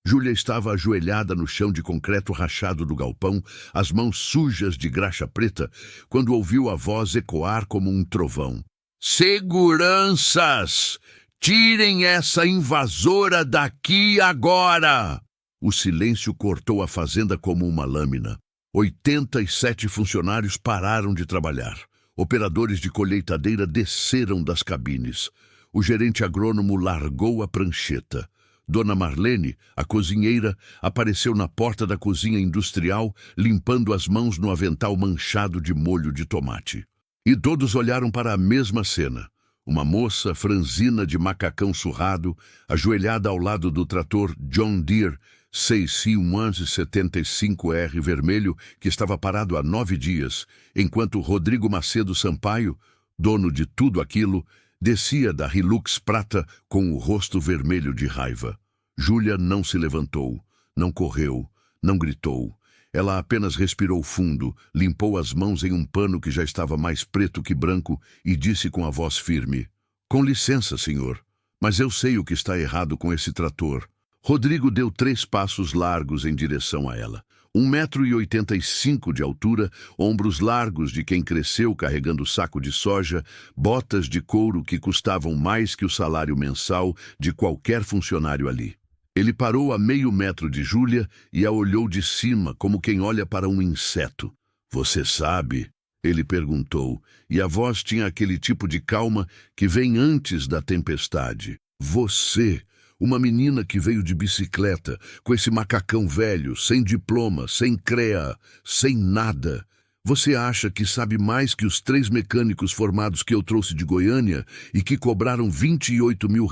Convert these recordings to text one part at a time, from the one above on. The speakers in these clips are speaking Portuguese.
Júlia estava ajoelhada no chão de concreto rachado do galpão, as mãos sujas de graxa preta, quando ouviu a voz ecoar como um trovão. Seguranças! Tirem essa invasora daqui agora! O silêncio cortou a fazenda como uma lâmina. 87 funcionários pararam de trabalhar. Operadores de colheitadeira desceram das cabines. O gerente agrônomo largou a prancheta. Dona Marlene, a cozinheira, apareceu na porta da cozinha industrial, limpando as mãos no avental manchado de molho de tomate. E todos olharam para a mesma cena. Uma moça franzina de macacão surrado, ajoelhada ao lado do trator John Deere 6C175R vermelho, que estava parado há 9 dias, enquanto Rodrigo Macedo Sampaio, dono de tudo aquilo, descia da Hilux prata com o rosto vermelho de raiva. Júlia não se levantou, não correu, não gritou. Ela apenas respirou fundo, limpou as mãos em um pano que já estava mais preto que branco e disse com a voz firme: "Com licença, senhor, mas eu sei o que está errado com esse trator." Rodrigo deu 3 passos largos em direção a ela. 1,85 m de altura, ombros largos de quem cresceu carregando saco de soja, botas de couro que custavam mais que o salário mensal de qualquer funcionário ali. Ele parou a meio metro de Júlia e a olhou de cima como quem olha para um inseto. "Você sabe?" ele perguntou, e a voz tinha aquele tipo de calma que vem antes da tempestade. "Você, uma menina que veio de bicicleta, com esse macacão velho, sem diploma, sem CREA, sem nada. Você acha que sabe mais que os 3 mecânicos formados que eu trouxe de Goiânia e que cobraram R$28 mil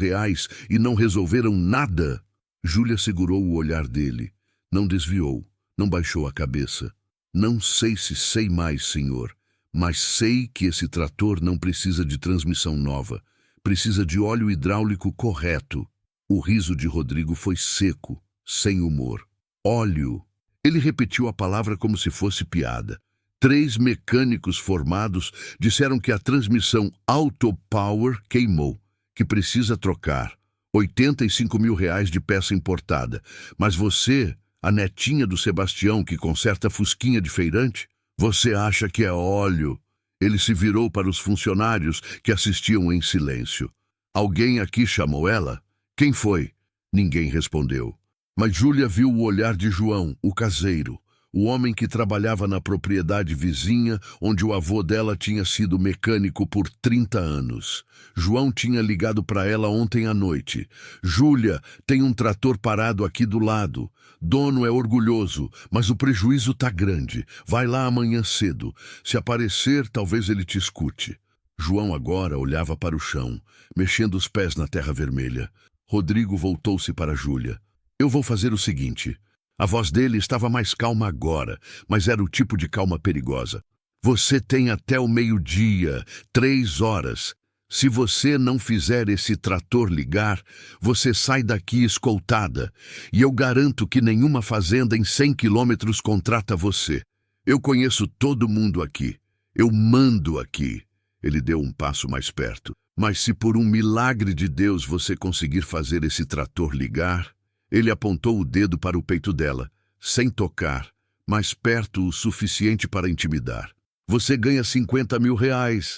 e não resolveram nada?" Júlia segurou o olhar dele. Não desviou, não baixou a cabeça. "Não sei se sei mais, senhor, mas sei que esse trator não precisa de transmissão nova. Precisa de óleo hidráulico correto." O riso de Rodrigo foi seco, sem humor. "Óleo." Ele repetiu a palavra como se fosse piada. 3 mecânicos formados disseram que a transmissão Auto Power queimou, que precisa trocar. R$85 mil de peça importada. Mas você, a netinha do Sebastião que conserta fusquinha de feirante, você acha que é óleo? Ele se virou para os funcionários que assistiam em silêncio. "Alguém aqui chamou ela? Quem foi?" Ninguém respondeu. Mas Júlia viu o olhar de João, o caseiro, o homem que trabalhava na propriedade vizinha, onde o avô dela tinha sido mecânico por 30 anos. João tinha ligado para ela ontem à noite. "Júlia, tem um trator parado aqui do lado. Dono é orgulhoso, mas o prejuízo tá grande. Vai lá amanhã cedo. Se aparecer, talvez ele te escute." João agora olhava para o chão, mexendo os pés na terra vermelha. Rodrigo voltou-se para Júlia. "Eu vou fazer o seguinte." A voz dele estava mais calma agora, mas era o tipo de calma perigosa. "Você tem até o meio-dia, 3 horas. Se você não fizer esse trator ligar, você sai daqui escoltada. E eu garanto que nenhuma fazenda em 100 quilômetros contrata você. Eu conheço todo mundo aqui. Eu mando aqui." Ele deu um passo mais perto. "Mas se por um milagre de Deus você conseguir fazer esse trator ligar..." Ele apontou o dedo para o peito dela, sem tocar, mas perto o suficiente para intimidar. "Você ganha R$50 mil,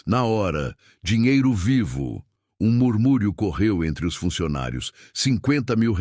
na hora, dinheiro vivo." Um murmúrio correu entre os funcionários. R$50 mil,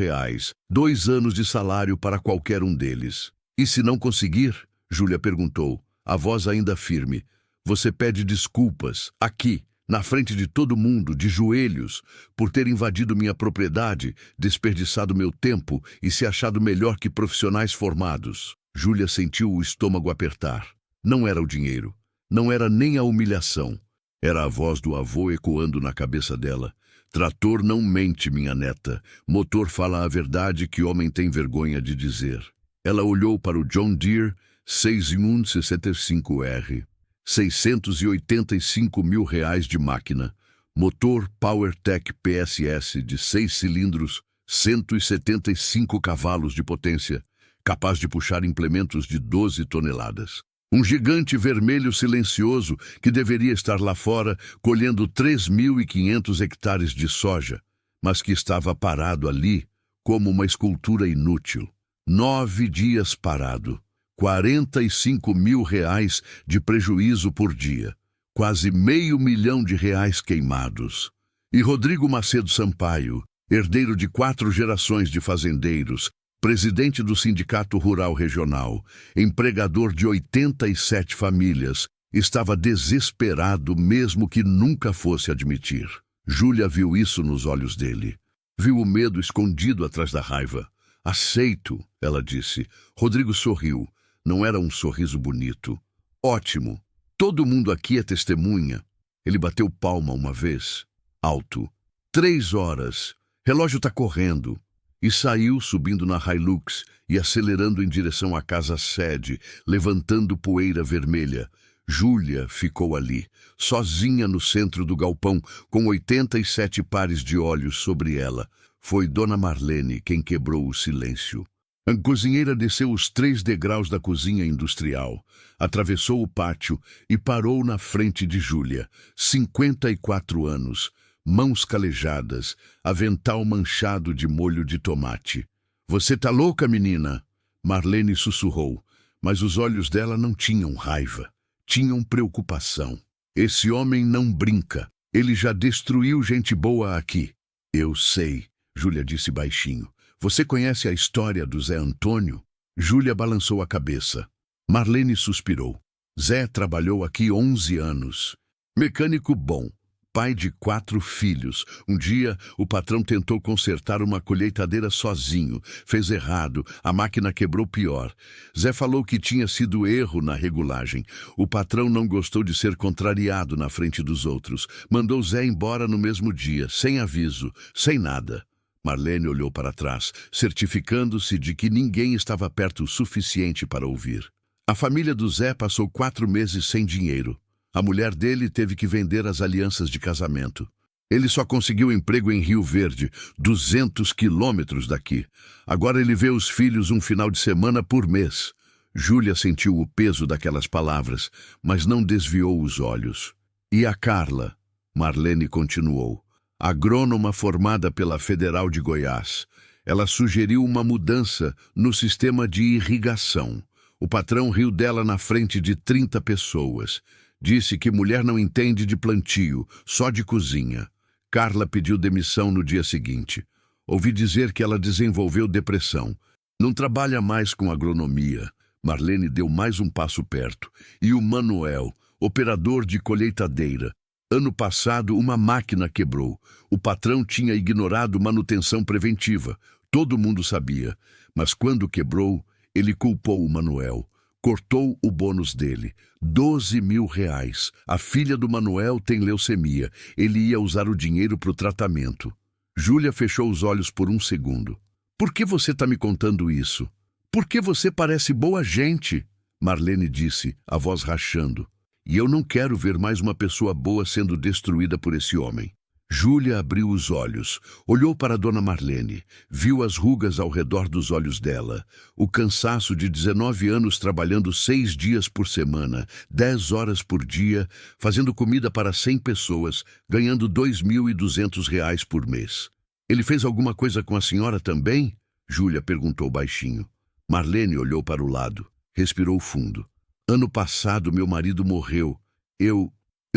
2 anos de salário para qualquer um deles. "E se não conseguir?" Júlia perguntou, a voz ainda firme. "Você pede desculpas, aqui, na frente de todo mundo, de joelhos, por ter invadido minha propriedade, desperdiçado meu tempo e se achado melhor que profissionais formados." Júlia sentiu o estômago apertar. Não era o dinheiro, não era nem a humilhação. Era a voz do avô ecoando na cabeça dela. "Trator não mente, minha neta. Motor fala a verdade que homem tem vergonha de dizer." Ela olhou para o John Deere 6165R. R$685 mil de máquina, motor PowerTech PSS de 6 cilindros, 175 cavalos de potência, capaz de puxar implementos de 12 toneladas. Um gigante vermelho silencioso que deveria estar lá fora colhendo 3.500 hectares de soja, mas que estava parado ali, como uma escultura inútil. 9 dias parado. 45 mil reais de prejuízo por dia. Quase R$500 mil queimados. E Rodrigo Macedo Sampaio, herdeiro de 4 gerações de fazendeiros, presidente do Sindicato Rural Regional, empregador de 87 famílias, estava desesperado mesmo que nunca fosse admitir. Júlia viu isso nos olhos dele. Viu o medo escondido atrás da raiva. Aceito, ela disse. Rodrigo sorriu. Não era um sorriso bonito. Ótimo. Todo mundo aqui é testemunha. Ele bateu palma uma vez. Alto. 3 horas. Relógio tá correndo. E saiu subindo na Hilux e acelerando em direção à casa-sede, levantando poeira vermelha. Júlia ficou ali, sozinha no centro do galpão, com 87 pares de olhos sobre ela. Foi Dona Marlene quem quebrou o silêncio. A cozinheira desceu os 3 degraus da cozinha industrial, atravessou o pátio e parou na frente de Júlia. 54 anos, mãos calejadas, avental manchado de molho de tomate. "Você tá louca, menina?" Marlene sussurrou, mas os olhos dela não tinham raiva. Tinham preocupação. "Esse homem não brinca. Ele já destruiu gente boa aqui." "Eu sei," Júlia disse baixinho. "Você conhece a história do Zé Antônio?" Júlia balançou a cabeça. Marlene suspirou. "Zé trabalhou aqui 11 anos. Mecânico bom. Pai de 4 filhos. Um dia, o patrão tentou consertar uma colheitadeira sozinho. Fez errado. A máquina quebrou pior. Zé falou que tinha sido erro na regulagem. O patrão não gostou de ser contrariado na frente dos outros. Mandou Zé embora no mesmo dia, sem aviso, sem nada." Marlene olhou para trás, certificando-se de que ninguém estava perto o suficiente para ouvir. A família do Zé passou 4 meses sem dinheiro. A mulher dele teve que vender as alianças de casamento. Ele só conseguiu emprego em Rio Verde, 200 quilômetros daqui. Agora ele vê os filhos um final de semana por mês. Júlia sentiu o peso daquelas palavras, mas não desviou os olhos. "E a Carla?" Marlene continuou. "Agrônoma formada pela Federal de Goiás. Ela sugeriu uma mudança no sistema de irrigação. O patrão riu dela na frente de 30 pessoas. Disse que mulher não entende de plantio, só de cozinha. Carla pediu demissão no dia seguinte. Ouvi dizer que ela desenvolveu depressão. Não trabalha mais com agronomia." Marlene deu mais um passo perto. "E o Manuel, operador de colheitadeira. Ano passado, uma máquina quebrou. O patrão tinha ignorado manutenção preventiva. Todo mundo sabia. Mas quando quebrou, ele culpou o Manuel. Cortou o bônus dele. 12 mil reais. A filha do Manuel tem leucemia. Ele ia usar o dinheiro para o tratamento." Júlia fechou os olhos por um segundo. "Por que você está me contando isso? Por que você parece boa gente?" Marlene disse, a voz rachando. "E eu não quero ver mais uma pessoa boa sendo destruída por esse homem." Júlia abriu os olhos, olhou para Dona Marlene, viu as rugas ao redor dos olhos dela, o cansaço de 19 anos trabalhando 6 dias por semana, 10 horas por dia, fazendo comida para 100 pessoas, ganhando R$2.200 por mês. "Ele fez alguma coisa com a senhora também?" Júlia perguntou baixinho. Marlene olhou para o lado, respirou fundo. "Ano passado meu marido morreu. Eu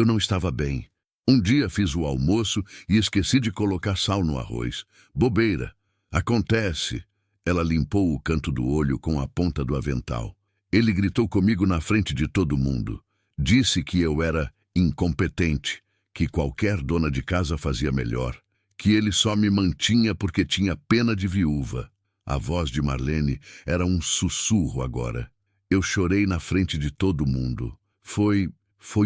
não estava bem. Um dia fiz o almoço e esqueci de colocar sal no arroz. Bobeira. Acontece." Ela limpou o canto do olho com a ponta do avental. "Ele gritou comigo na frente de todo mundo. Disse que eu era incompetente, que qualquer dona de casa fazia melhor, que ele só me mantinha porque tinha pena de viúva." A voz de Marlene era um sussurro agora. "Eu chorei na frente de todo mundo. Foi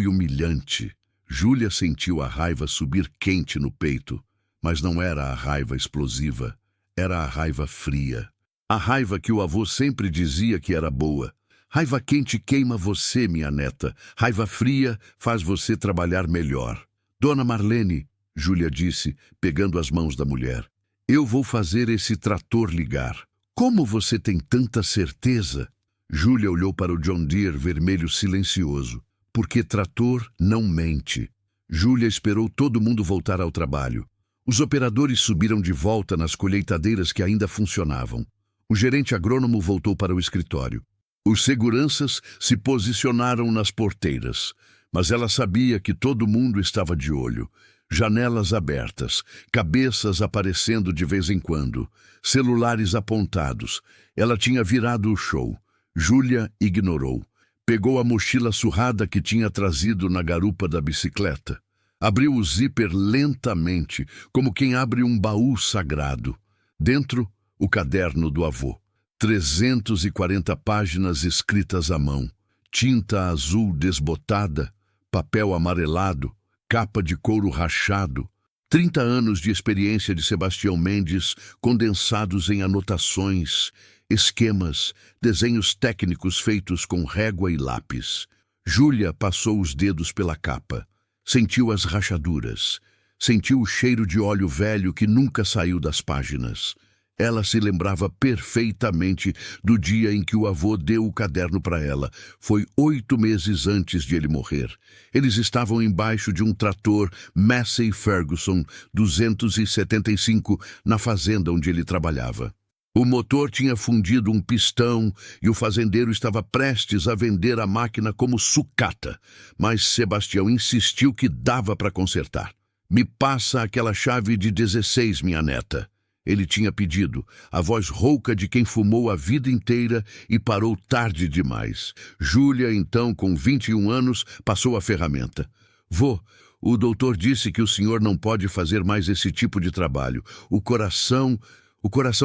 humilhante." Júlia sentiu a raiva subir quente no peito, mas não era a raiva explosiva, era a raiva fria. A raiva que o avô sempre dizia que era boa. Raiva quente queima você, minha neta. Raiva fria faz você trabalhar melhor. "Dona Marlene", Júlia disse, pegando as mãos da mulher, "eu vou fazer esse trator ligar." "Como você tem tanta certeza?" Júlia olhou para o John Deere vermelho silencioso. "Porque trator não mente." Júlia esperou todo mundo voltar ao trabalho. Os operadores subiram de volta nas colheitadeiras que ainda funcionavam. O gerente agrônomo voltou para o escritório. Os seguranças se posicionaram nas porteiras, mas ela sabia que todo mundo estava de olho. Janelas abertas, cabeças aparecendo de vez em quando, celulares apontados. Ela tinha virado o show. Júlia ignorou. Pegou a mochila surrada que tinha trazido na garupa da bicicleta. Abriu o zíper lentamente, como quem abre um baú sagrado. Dentro, o caderno do avô. 340 páginas escritas à mão. Tinta azul desbotada, papel amarelado, capa de couro rachado. 30 anos de experiência de Sebastião Mendes condensados em anotações, esquemas, desenhos técnicos feitos com régua e lápis. Júlia passou os dedos pela capa. Sentiu as rachaduras. Sentiu o cheiro de óleo velho que nunca saiu das páginas. Ela se lembrava perfeitamente do dia em que o avô deu o caderno para ela. Foi 8 meses antes de ele morrer. Eles estavam embaixo de um trator Massey Ferguson 275 na fazenda onde ele trabalhava. O motor tinha fundido um pistão e o fazendeiro estava prestes a vender a máquina como sucata, mas Sebastião insistiu que dava para consertar. "Me passa aquela chave de 16, minha neta." Ele tinha pedido, a voz rouca de quem fumou a vida inteira e parou tarde demais. Júlia, então, com 21 anos, passou a ferramenta. "Vô, o doutor disse que o senhor não pode fazer mais esse tipo de trabalho. O coração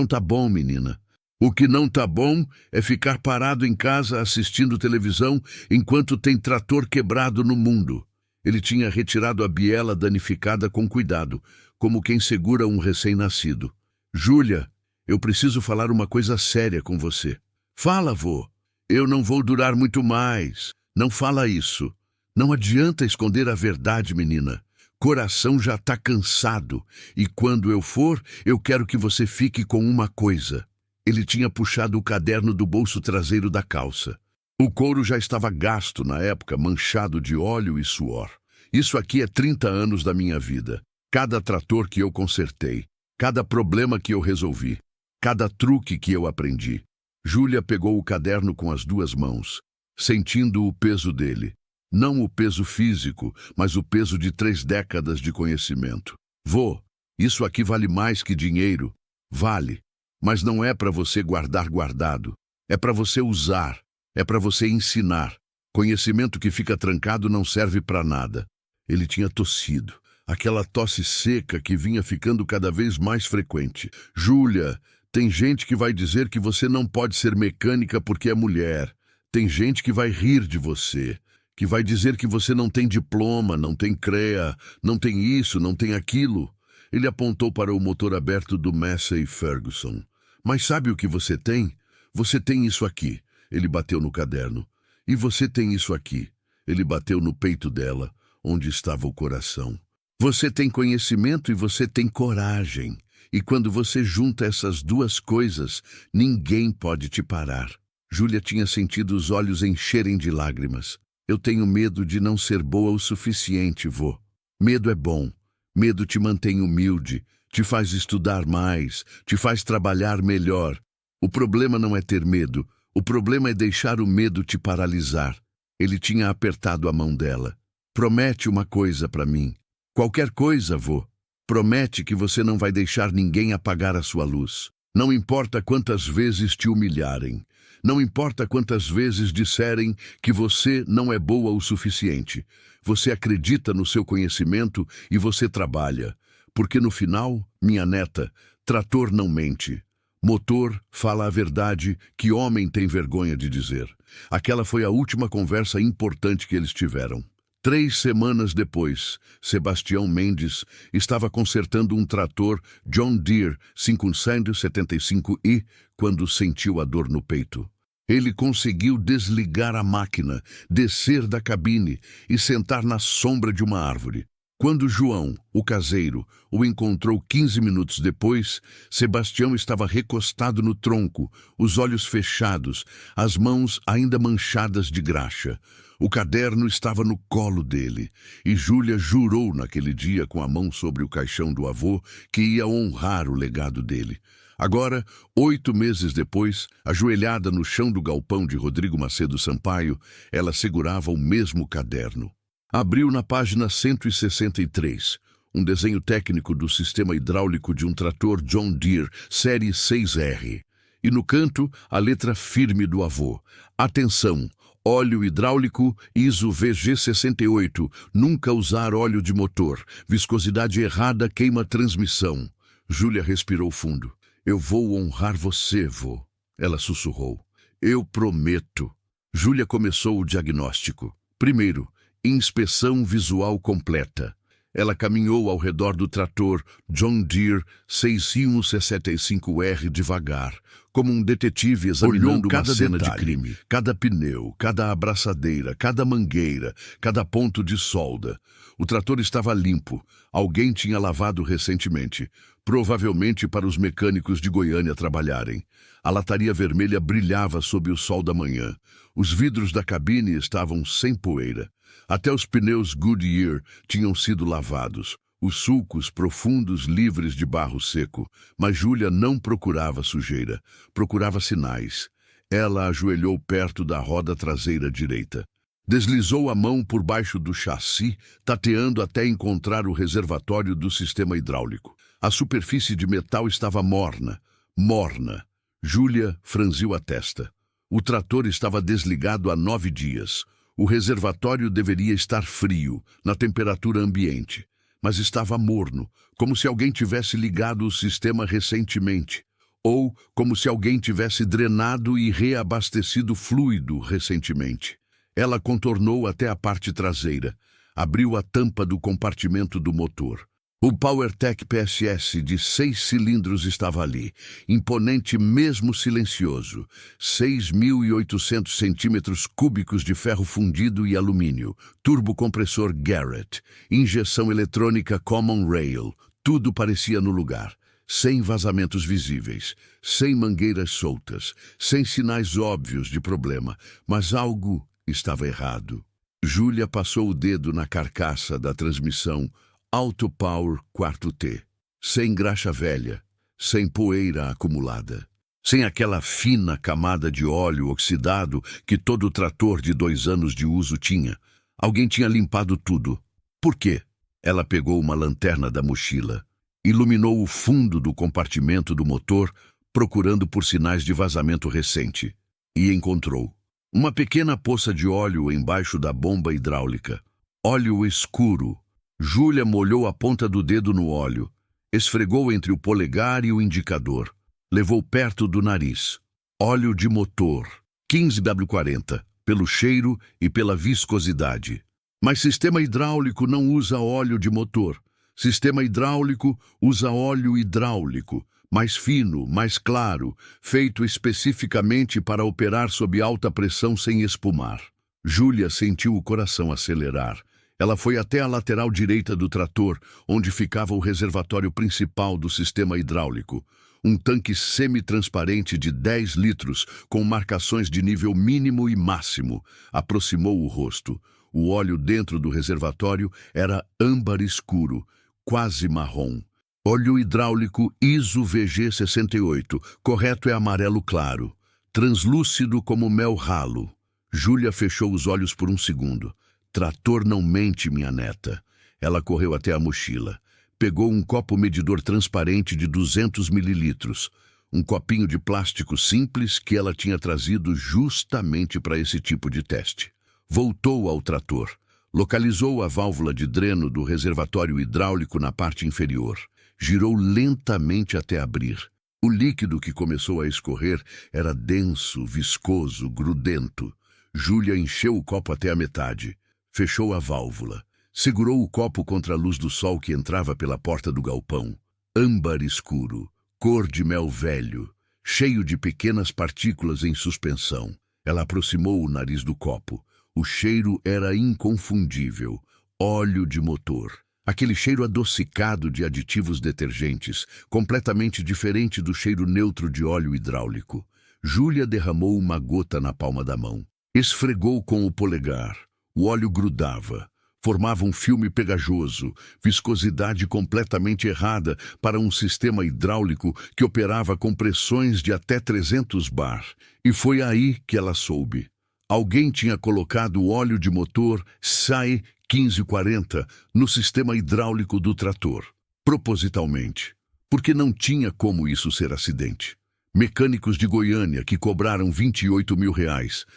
tá bom, menina. O que não tá bom é ficar parado em casa assistindo televisão enquanto tem trator quebrado no mundo." Ele tinha retirado a biela danificada com cuidado, como quem segura um recém-nascido. "Júlia, eu preciso falar uma coisa séria com você." "Fala, vô." "Eu não vou durar muito mais." "Não fala isso. Não adianta esconder a verdade, menina. Coração já tá cansado. E quando eu for, eu quero que você fique com uma coisa." Ele tinha puxado o caderno do bolso traseiro da calça. O couro já estava gasto na época, manchado de óleo e suor. "Isso aqui é 30 anos da minha vida. Cada trator que eu consertei. Cada problema que eu resolvi, cada truque que eu aprendi." Júlia pegou o caderno com as 2 mãos, sentindo o peso dele. Não o peso físico, mas o peso de 3 décadas de conhecimento. "Vô, isso aqui vale mais que dinheiro." "Vale, mas não é para você guardar guardado. É para você usar, é para você ensinar. Conhecimento que fica trancado não serve para nada." Ele tinha tossido. Aquela tosse seca que vinha ficando cada vez mais frequente. "Júlia, tem gente que vai dizer que você não pode ser mecânica porque é mulher. Tem gente que vai rir de você, que vai dizer que você não tem diploma, não tem CREA, não tem isso, não tem aquilo." Ele apontou para o motor aberto do Massey Ferguson. "Mas sabe o que você tem? Você tem isso aqui." Ele bateu no caderno. "E você tem isso aqui." Ele bateu no peito dela, onde estava o coração. "Você tem conhecimento e você tem coragem. E quando você junta essas 2 coisas, ninguém pode te parar." Júlia tinha sentido os olhos encherem de lágrimas. "Eu tenho medo de não ser boa o suficiente, vô." "Medo é bom. Medo te mantém humilde, te faz estudar mais, te faz trabalhar melhor. O problema não é ter medo. O problema é deixar o medo te paralisar." Ele tinha apertado a mão dela. "Promete uma coisa para mim." "Qualquer coisa, vô. Promete que você não vai deixar ninguém apagar a sua luz. Não importa quantas vezes te humilharem. Não importa quantas vezes disserem que você não é boa o suficiente. Você acredita no seu conhecimento e você trabalha. Porque no final, minha neta, trator não mente. Motor fala a verdade que homem tem vergonha de dizer." Aquela foi a última conversa importante que eles tiveram. 3 semanas depois, Sebastião Mendes estava consertando um trator John Deere 575i quando sentiu a dor no peito. Ele conseguiu desligar a máquina, descer da cabine e sentar na sombra de uma árvore. Quando João, o caseiro, o encontrou 15 minutos depois, Sebastião estava recostado no tronco, os olhos fechados, as mãos ainda manchadas de graxa. O caderno estava no colo dele, e Júlia jurou naquele dia com a mão sobre o caixão do avô que ia honrar o legado dele. Agora, 8 meses depois, ajoelhada no chão do galpão de Rodrigo Macedo Sampaio, ela segurava o mesmo caderno. Abriu na página 163, um desenho técnico do sistema hidráulico de um trator John Deere série 6R. E no canto, a letra firme do avô. Atenção! Óleo hidráulico ISO VG68. Nunca usar óleo de motor. Viscosidade errada queima transmissão. Júlia respirou fundo. Eu vou honrar você, vô. Ela sussurrou. Eu prometo. Júlia começou o diagnóstico. Primeiro, inspeção visual completa. Ela caminhou ao redor do trator John Deere 6165R devagar, como um detetive examinando uma cena de crime. Cada pneu, cada abraçadeira, cada mangueira, cada ponto de solda. O trator estava limpo. Alguém tinha lavado recentemente, provavelmente para os mecânicos de Goiânia trabalharem. A lataria vermelha brilhava sob o sol da manhã. Os vidros da cabine estavam sem poeira. Até os pneus Goodyear tinham sido lavados, os sulcos profundos livres de barro seco, mas Júlia não procurava sujeira, procurava sinais. Ela ajoelhou perto da roda traseira direita. Deslizou a mão por baixo do chassi, tateando até encontrar o reservatório do sistema hidráulico. A superfície de metal estava morna, morna. Júlia franziu a testa. O trator estava desligado há 9 dias. O reservatório deveria estar frio, na temperatura ambiente, mas estava morno, como se alguém tivesse ligado o sistema recentemente, ou como se alguém tivesse drenado e reabastecido fluido recentemente. Ela contornou até a parte traseira, abriu a tampa do compartimento do motor. O PowerTech PSS de 6 cilindros estava ali, imponente mesmo silencioso. 6.800 centímetros cúbicos de ferro fundido e alumínio, turbocompressor Garrett, injeção eletrônica Common Rail, tudo parecia no lugar. Sem vazamentos visíveis, sem mangueiras soltas, sem sinais óbvios de problema, mas algo estava errado. Júlia passou o dedo na carcaça da transmissão Auto Power 4T, sem graxa velha, sem poeira acumulada, sem aquela fina camada de óleo oxidado que todo trator de 2 anos de uso tinha. Alguém tinha limpado tudo. Por quê? Ela pegou uma lanterna da mochila, iluminou o fundo do compartimento do motor, procurando por sinais de vazamento recente, e encontrou uma pequena poça de óleo embaixo da bomba hidráulica. Óleo escuro. Júlia molhou a ponta do dedo no óleo, esfregou entre o polegar e o indicador, levou perto do nariz. Óleo de motor, 15W40, pelo cheiro e pela viscosidade. Mas sistema hidráulico não usa óleo de motor. Sistema hidráulico usa óleo hidráulico, mais fino, mais claro, feito especificamente para operar sob alta pressão sem espumar. Júlia sentiu o coração acelerar. Ela foi até a lateral direita do trator, onde ficava o reservatório principal do sistema hidráulico. Um tanque semi-transparente de 10 litros, com marcações de nível mínimo e máximo. Aproximou o rosto. O óleo dentro do reservatório era âmbar escuro, quase marrom. Óleo hidráulico ISO VG68, correto é amarelo claro. Translúcido como mel ralo. Júlia fechou os olhos por um segundo. Trator não mente, minha neta. Ela correu até a mochila. Pegou um copo medidor transparente de 200 mililitros. Um copinho de plástico simples que ela tinha trazido justamente para esse tipo de teste. Voltou ao trator. Localizou a válvula de dreno do reservatório hidráulico na parte inferior. Girou lentamente até abrir. O líquido que começou a escorrer era denso, viscoso, grudento. Júlia encheu o copo até a metade. Fechou a válvula. Segurou o copo contra a luz do sol que entrava pela porta do galpão. Âmbar escuro, cor de mel velho, cheio de pequenas partículas em suspensão. Ela aproximou o nariz do copo. O cheiro era inconfundível. Óleo de motor. Aquele cheiro adocicado de aditivos detergentes, completamente diferente do cheiro neutro de óleo hidráulico. Júlia derramou uma gota na palma da mão. Esfregou com o polegar. O óleo grudava. Formava um filme pegajoso, viscosidade completamente errada para um sistema hidráulico que operava com pressões de até 300 bar. E foi aí que ela soube. Alguém tinha colocado o óleo de motor SAE 1540 no sistema hidráulico do trator, propositalmente, porque não tinha como isso ser acidente. Mecânicos de Goiânia que cobraram R$28 mil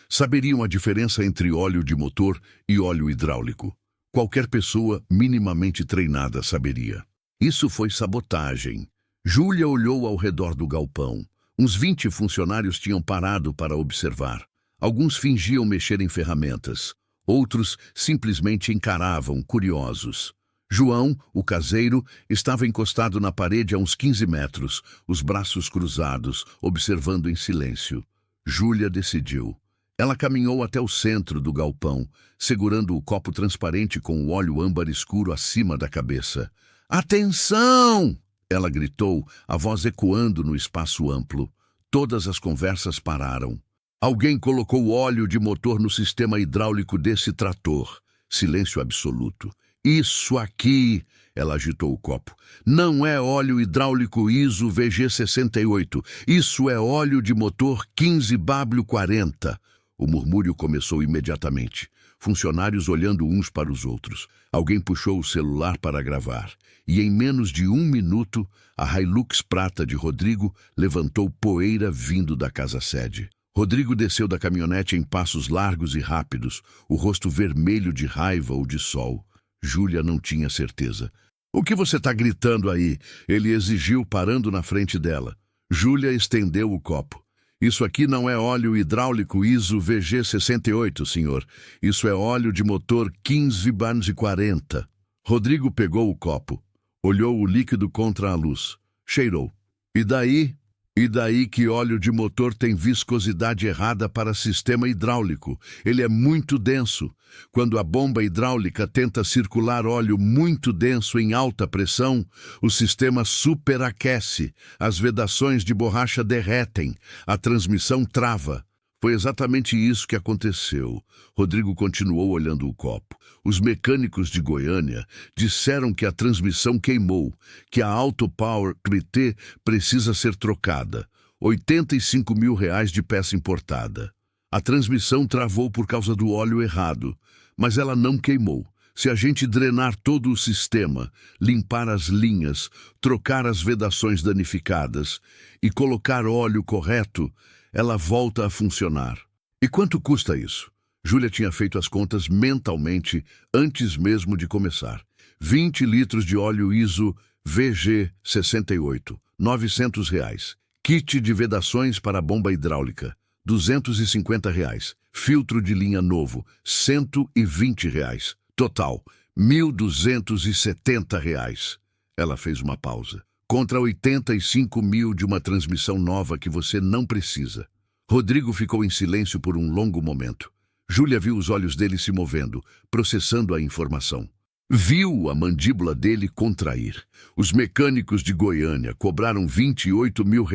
saberiam a diferença entre óleo de motor e óleo hidráulico. Qualquer pessoa minimamente treinada saberia. Isso foi sabotagem. Júlia olhou ao redor do galpão. Uns 20 funcionários tinham parado para observar. Alguns fingiam mexer em ferramentas. Outros simplesmente encaravam, curiosos. João, o caseiro, estava encostado na parede a uns 15 metros, os braços cruzados, observando em silêncio. Júlia decidiu. Ela caminhou até o centro do galpão, segurando o copo transparente com o óleo âmbar escuro acima da cabeça. "Atenção!" ela gritou, a voz ecoando no espaço amplo. Todas as conversas pararam. Alguém colocou óleo de motor no sistema hidráulico desse trator. Silêncio absoluto. "Isso aqui", ela agitou o copo, "não é óleo hidráulico ISO VG68. Isso é óleo de motor 15W40. O murmúrio começou imediatamente. Funcionários olhando uns para os outros. Alguém puxou o celular para gravar. E em menos de 1 minuto, a Hilux prata de Rodrigo levantou poeira vindo da casa-sede. Rodrigo desceu da caminhonete em passos largos e rápidos, o rosto vermelho de raiva ou de sol. Júlia não tinha certeza. "O que você está gritando aí?" ele exigiu, parando na frente dela. Júlia estendeu o copo. "Isso aqui não é óleo hidráulico ISO VG68, senhor. Isso é óleo de motor 15W40. Rodrigo pegou o copo, olhou o líquido contra a luz, cheirou. "E daí? E daí que óleo de motor tem viscosidade errada para sistema hidráulico. Ele é muito denso. Quando a bomba hidráulica tenta circular óleo muito denso em alta pressão, o sistema superaquece, as vedações de borracha derretem, a transmissão trava." Foi exatamente isso que aconteceu. Rodrigo continuou olhando o copo. Os mecânicos de Goiânia disseram que a transmissão queimou, que a Auto Power QT precisa ser trocada. R$85 mil de peça importada. A transmissão travou por causa do óleo errado, mas ela não queimou. Se a gente drenar todo o sistema, limpar as linhas, trocar as vedações danificadas e colocar óleo correto, ela volta a funcionar. E quanto custa isso? Júlia tinha feito as contas mentalmente antes mesmo de começar. 20 litros de óleo ISO VG68, R$900. Kit de vedações para a bomba hidráulica, R$250. Filtro de linha novo, R$120. Total, R$1.270. Ela fez uma pausa. Contra 85 mil de uma transmissão nova que você não precisa. Rodrigo ficou em silêncio por um longo momento. Júlia viu os olhos dele se movendo, processando a informação. Viu a mandíbula dele contrair. Os mecânicos de Goiânia cobraram R$28 mil,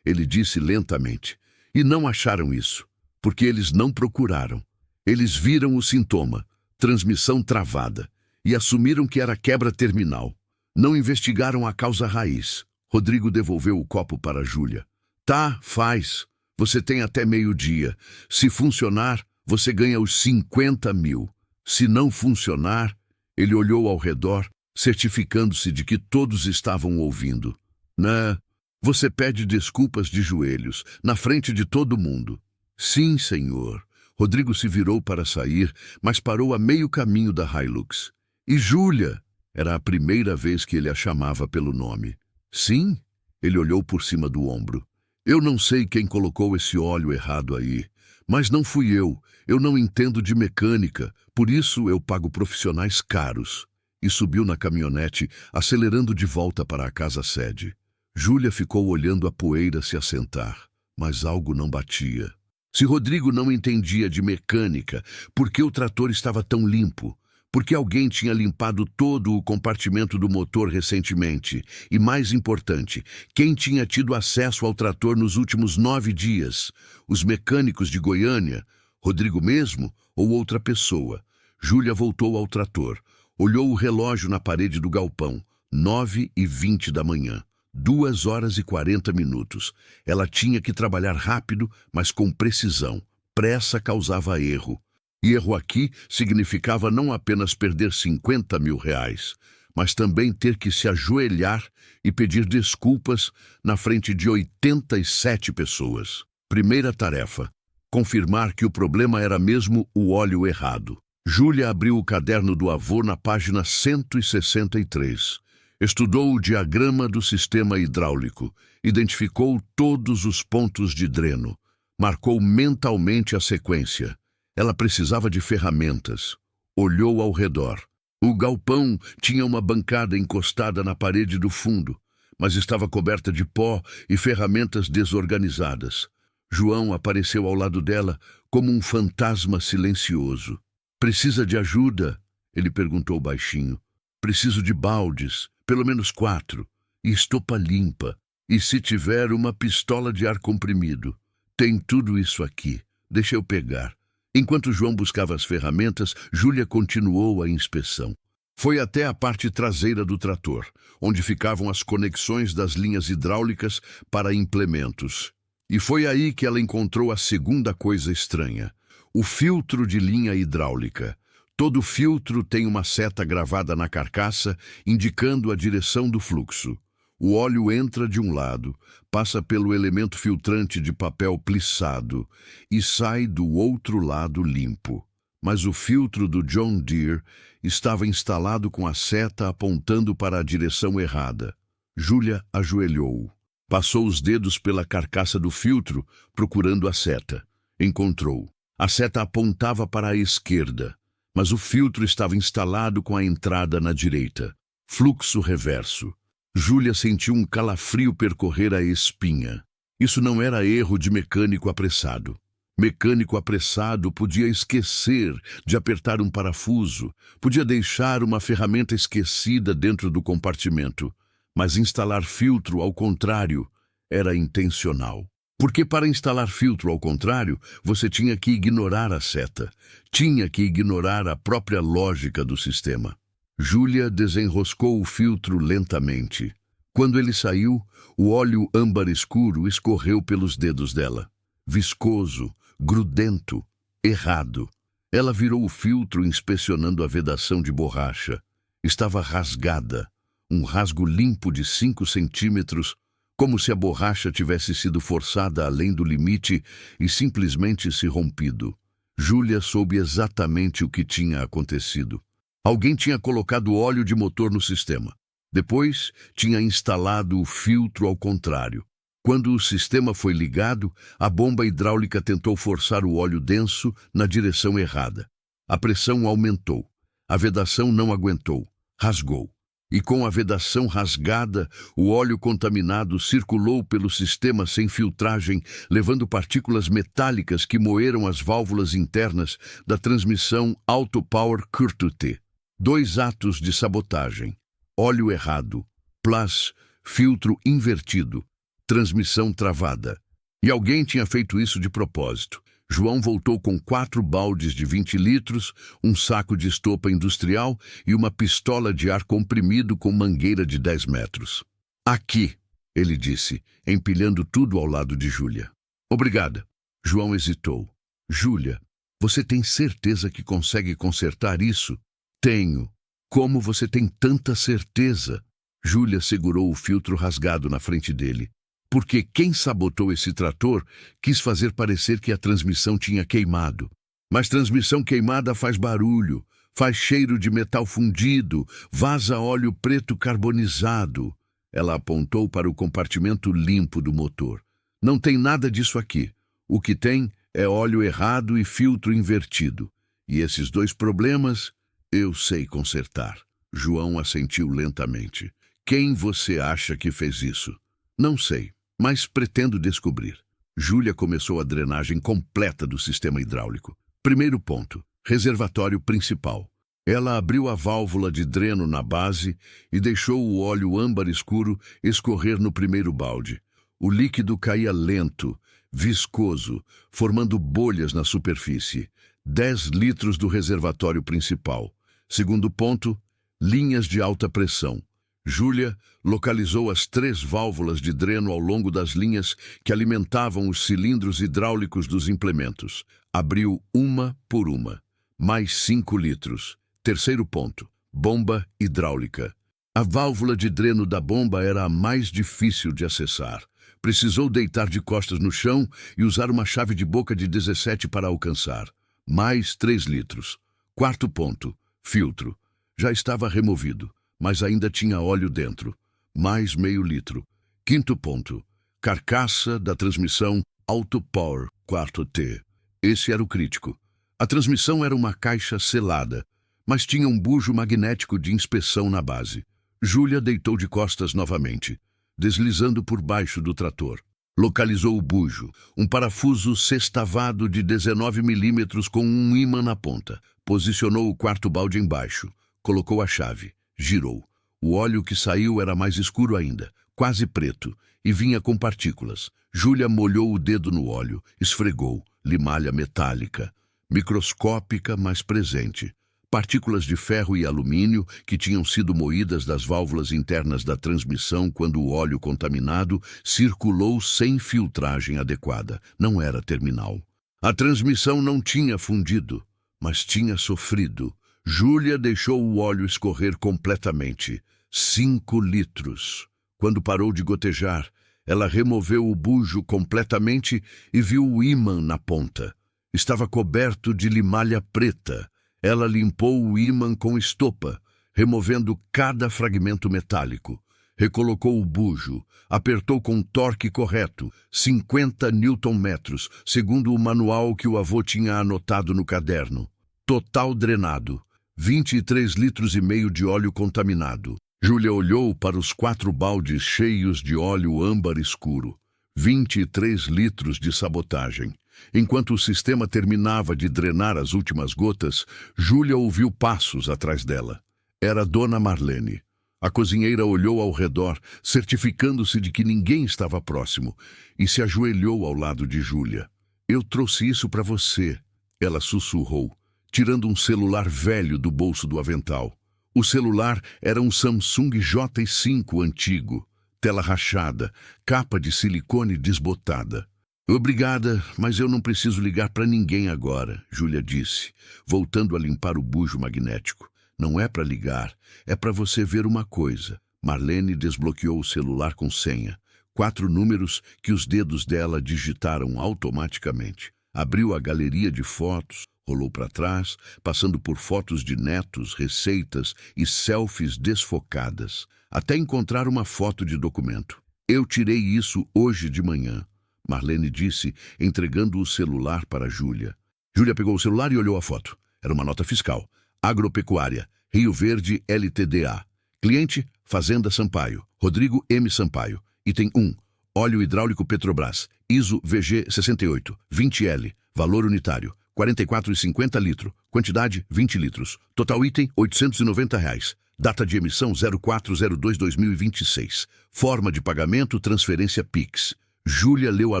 ele disse lentamente. E não acharam isso, porque eles não procuraram. Eles viram o sintoma, transmissão travada, e assumiram que era quebra terminal. Não investigaram a causa raiz. Rodrigo devolveu o copo para Júlia. Tá, faz. Você tem até meio-dia. Se funcionar, você ganha os 50 mil. Se não funcionar, ele olhou ao redor, certificando-se de que todos estavam ouvindo. Né? Você pede desculpas de joelhos, na frente de todo mundo. Sim, senhor. Rodrigo se virou para sair, mas parou a meio caminho da Hilux. E Júlia? Era a primeira vez que ele a chamava pelo nome. Sim? Ele olhou por cima do ombro. Eu não sei quem colocou esse óleo errado aí, mas não fui eu. Eu não entendo de mecânica, por isso eu pago profissionais caros. E subiu na caminhonete, acelerando de volta para a casa-sede. Júlia ficou olhando a poeira se assentar, mas algo não batia. Se Rodrigo não entendia de mecânica, por que o trator estava tão limpo? Porque alguém tinha limpado todo o compartimento do motor recentemente. E, mais importante, quem tinha tido acesso ao trator nos últimos 9 dias? Os mecânicos de Goiânia? Rodrigo mesmo? Ou outra pessoa? Júlia voltou ao trator. Olhou o relógio na parede do galpão. 9h20 da manhã. 2h40. Ela tinha que trabalhar rápido, mas com precisão. Pressa causava erro. E erro aqui significava não apenas perder 50 mil reais, mas também ter que se ajoelhar e pedir desculpas na frente de 87 pessoas. Primeira tarefa: confirmar que o problema era mesmo o óleo errado. Júlia abriu o caderno do avô na página 163. Estudou o diagrama do sistema hidráulico, identificou todos os pontos de dreno, marcou mentalmente a sequência. Ela precisava de ferramentas. Olhou ao redor. O galpão tinha uma bancada encostada na parede do fundo, mas estava coberta de pó e ferramentas desorganizadas. João apareceu ao lado dela como um fantasma silencioso. "Precisa de ajuda?" Ele perguntou baixinho. "Preciso de baldes, pelo menos 4, e estopa limpa. E se tiver uma pistola de ar comprimido. Tem tudo isso aqui. Deixa eu pegar." Enquanto João buscava as ferramentas, Júlia continuou a inspeção. Foi até a parte traseira do trator, onde ficavam as conexões das linhas hidráulicas para implementos. E foi aí que ela encontrou a segunda coisa estranha: o filtro de linha hidráulica. Todo filtro tem uma seta gravada na carcaça, indicando a direção do fluxo. O óleo entra de um lado, passa pelo elemento filtrante de papel plissado e sai do outro lado limpo. Mas o filtro do John Deere estava instalado com a seta apontando para a direção errada. Júlia ajoelhou. Passou os dedos pela carcaça do filtro, procurando a seta. Encontrou. A seta apontava para a esquerda, mas o filtro estava instalado com a entrada na direita. Fluxo reverso. Júlia sentiu um calafrio percorrer a espinha. Isso não era erro de mecânico apressado. Mecânico apressado podia esquecer de apertar um parafuso, podia deixar uma ferramenta esquecida dentro do compartimento, mas instalar filtro ao contrário era intencional. Porque para instalar filtro ao contrário, você tinha que ignorar a seta, tinha que ignorar a própria lógica do sistema. Júlia desenroscou o filtro lentamente. Quando ele saiu, o óleo âmbar escuro escorreu pelos dedos dela. Viscoso, grudento, errado. Ela virou o filtro inspecionando a vedação de borracha. Estava rasgada, um rasgo limpo de 5 centímetros, como se a borracha tivesse sido forçada além do limite e simplesmente se rompido. Júlia soube exatamente o que tinha acontecido. Alguém tinha colocado óleo de motor no sistema. Depois, tinha instalado o filtro ao contrário. Quando o sistema foi ligado, a bomba hidráulica tentou forçar o óleo denso na direção errada. A pressão aumentou. A vedação não aguentou. Rasgou. E com a vedação rasgada, o óleo contaminado circulou pelo sistema sem filtragem, levando partículas metálicas que moeram as válvulas internas da transmissão Auto Power Curto-T. 2 atos de sabotagem: óleo errado, plus filtro invertido, transmissão travada. E alguém tinha feito isso de propósito. João voltou com 4 baldes de 20 litros, um saco de estopa industrial e uma pistola de ar comprimido com mangueira de 10 metros. "Aqui", ele disse, empilhando tudo ao lado de Júlia. "Obrigada." João hesitou. "Júlia, você tem certeza que consegue consertar isso?" "Tenho." "Como você tem tanta certeza?" Júlia segurou o filtro rasgado na frente dele. "Porque quem sabotou esse trator quis fazer parecer que a transmissão tinha queimado. Mas transmissão queimada faz barulho, faz cheiro de metal fundido, vaza óleo preto carbonizado." Ela apontou para o compartimento limpo do motor. "Não tem nada disso aqui. O que tem é óleo errado e filtro invertido. E esses 2 problemas eu sei consertar." João assentiu lentamente. "Quem você acha que fez isso?" "Não sei, mas pretendo descobrir." Júlia começou a drenagem completa do sistema hidráulico. Primeiro ponto: reservatório principal. Ela abriu a válvula de dreno na base e deixou o óleo âmbar escuro escorrer no primeiro balde. O líquido caía lento, viscoso, formando bolhas na superfície. 10 litros do reservatório principal. Segundo ponto, linhas de alta pressão. Júlia localizou as 3 válvulas de dreno ao longo das linhas que alimentavam os cilindros hidráulicos dos implementos. Abriu uma por uma. Mais 5 litros. Terceiro ponto, bomba hidráulica. A válvula de dreno da bomba era a mais difícil de acessar. Precisou deitar de costas no chão e usar uma chave de boca de 17 para alcançar. Mais 3 litros. Quarto ponto, filtro. Já estava removido, mas ainda tinha óleo dentro. Mais meio litro. Quinto ponto, carcaça da transmissão Auto Power 4T. Esse era o crítico. A transmissão era uma caixa selada, mas tinha um bujo magnético de inspeção na base. Júlia deitou de costas novamente, deslizando por baixo do trator. Localizou o bujo, um parafuso sextavado de 19 milímetros com um ímã na ponta. Posicionou o quarto balde embaixo, colocou a chave, girou. O óleo que saiu era mais escuro ainda, quase preto, e vinha com partículas. Júlia molhou o dedo no óleo, esfregou, limalha metálica, microscópica, mas presente. Partículas de ferro e alumínio que tinham sido moídas das válvulas internas da transmissão quando o óleo contaminado circulou sem filtragem adequada. Não era terminal. A transmissão não tinha fundido, mas tinha sofrido. Júlia deixou o óleo escorrer completamente. 5 litros. Quando parou de gotejar, ela removeu o bujo completamente e viu o ímã na ponta. Estava coberto de limalha preta. Ela limpou o ímã com estopa, removendo cada fragmento metálico. Recolocou o bujo, apertou com o torque correto, 50 Nm, segundo o manual que o avô tinha anotado no caderno. Total drenado, 23 litros e meio de óleo contaminado. Júlia olhou para os 4 baldes cheios de óleo âmbar escuro. 23 litros de sabotagem. Enquanto o sistema terminava de drenar as últimas gotas, Júlia ouviu passos atrás dela. Era Dona Marlene. A cozinheira olhou ao redor, certificando-se de que ninguém estava próximo, e se ajoelhou ao lado de Júlia. "Eu trouxe isso para você", ela sussurrou, tirando um celular velho do bolso do avental. O celular era um Samsung J5 antigo, tela rachada, capa de silicone desbotada. "Obrigada, mas eu não preciso ligar para ninguém agora", Júlia disse, voltando a limpar o bujo magnético. "Não é para ligar, é para você ver uma coisa." Marlene desbloqueou o celular com senha. 4 números que os dedos dela digitaram automaticamente. Abriu a galeria de fotos, rolou para trás, passando por fotos de netos, receitas e selfies desfocadas, até encontrar uma foto de documento. "Eu tirei isso hoje de manhã", Marlene disse, entregando o celular para Júlia. Júlia pegou o celular e olhou a foto. Era uma nota fiscal. Agropecuária, Rio Verde LTDA. Cliente, Fazenda Sampaio. Rodrigo M. Sampaio. Item 1. Óleo hidráulico Petrobras. ISO VG 68. 20L. Valor unitário. R$ 44,50 litro. Quantidade, 20 litros. Total item, R$ 890. Data de emissão, 04/02/2026. Forma de pagamento, transferência Pix. Júlia leu a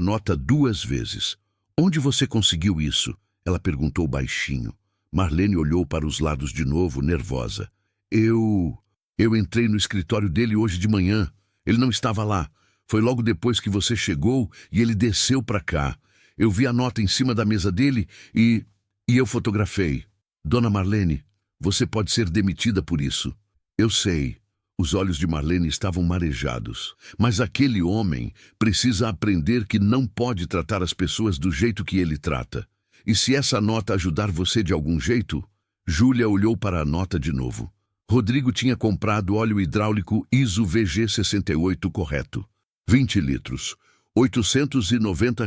nota 2 vezes. "Onde você conseguiu isso?" ela perguntou baixinho. Marlene olhou para os lados de novo, nervosa. Eu entrei no escritório dele hoje de manhã. Ele não estava lá. Foi logo depois que você chegou e ele desceu para cá. Eu vi a nota em cima da mesa dele e eu fotografei." "Dona Marlene, você pode ser demitida por isso." "Eu sei." Os olhos de Marlene estavam marejados. "Mas aquele homem precisa aprender que não pode tratar as pessoas do jeito que ele trata. E se essa nota ajudar você de algum jeito?" Júlia olhou para a nota de novo. Rodrigo tinha comprado óleo hidráulico ISO VG 68 correto. 20 litros. R$ 890,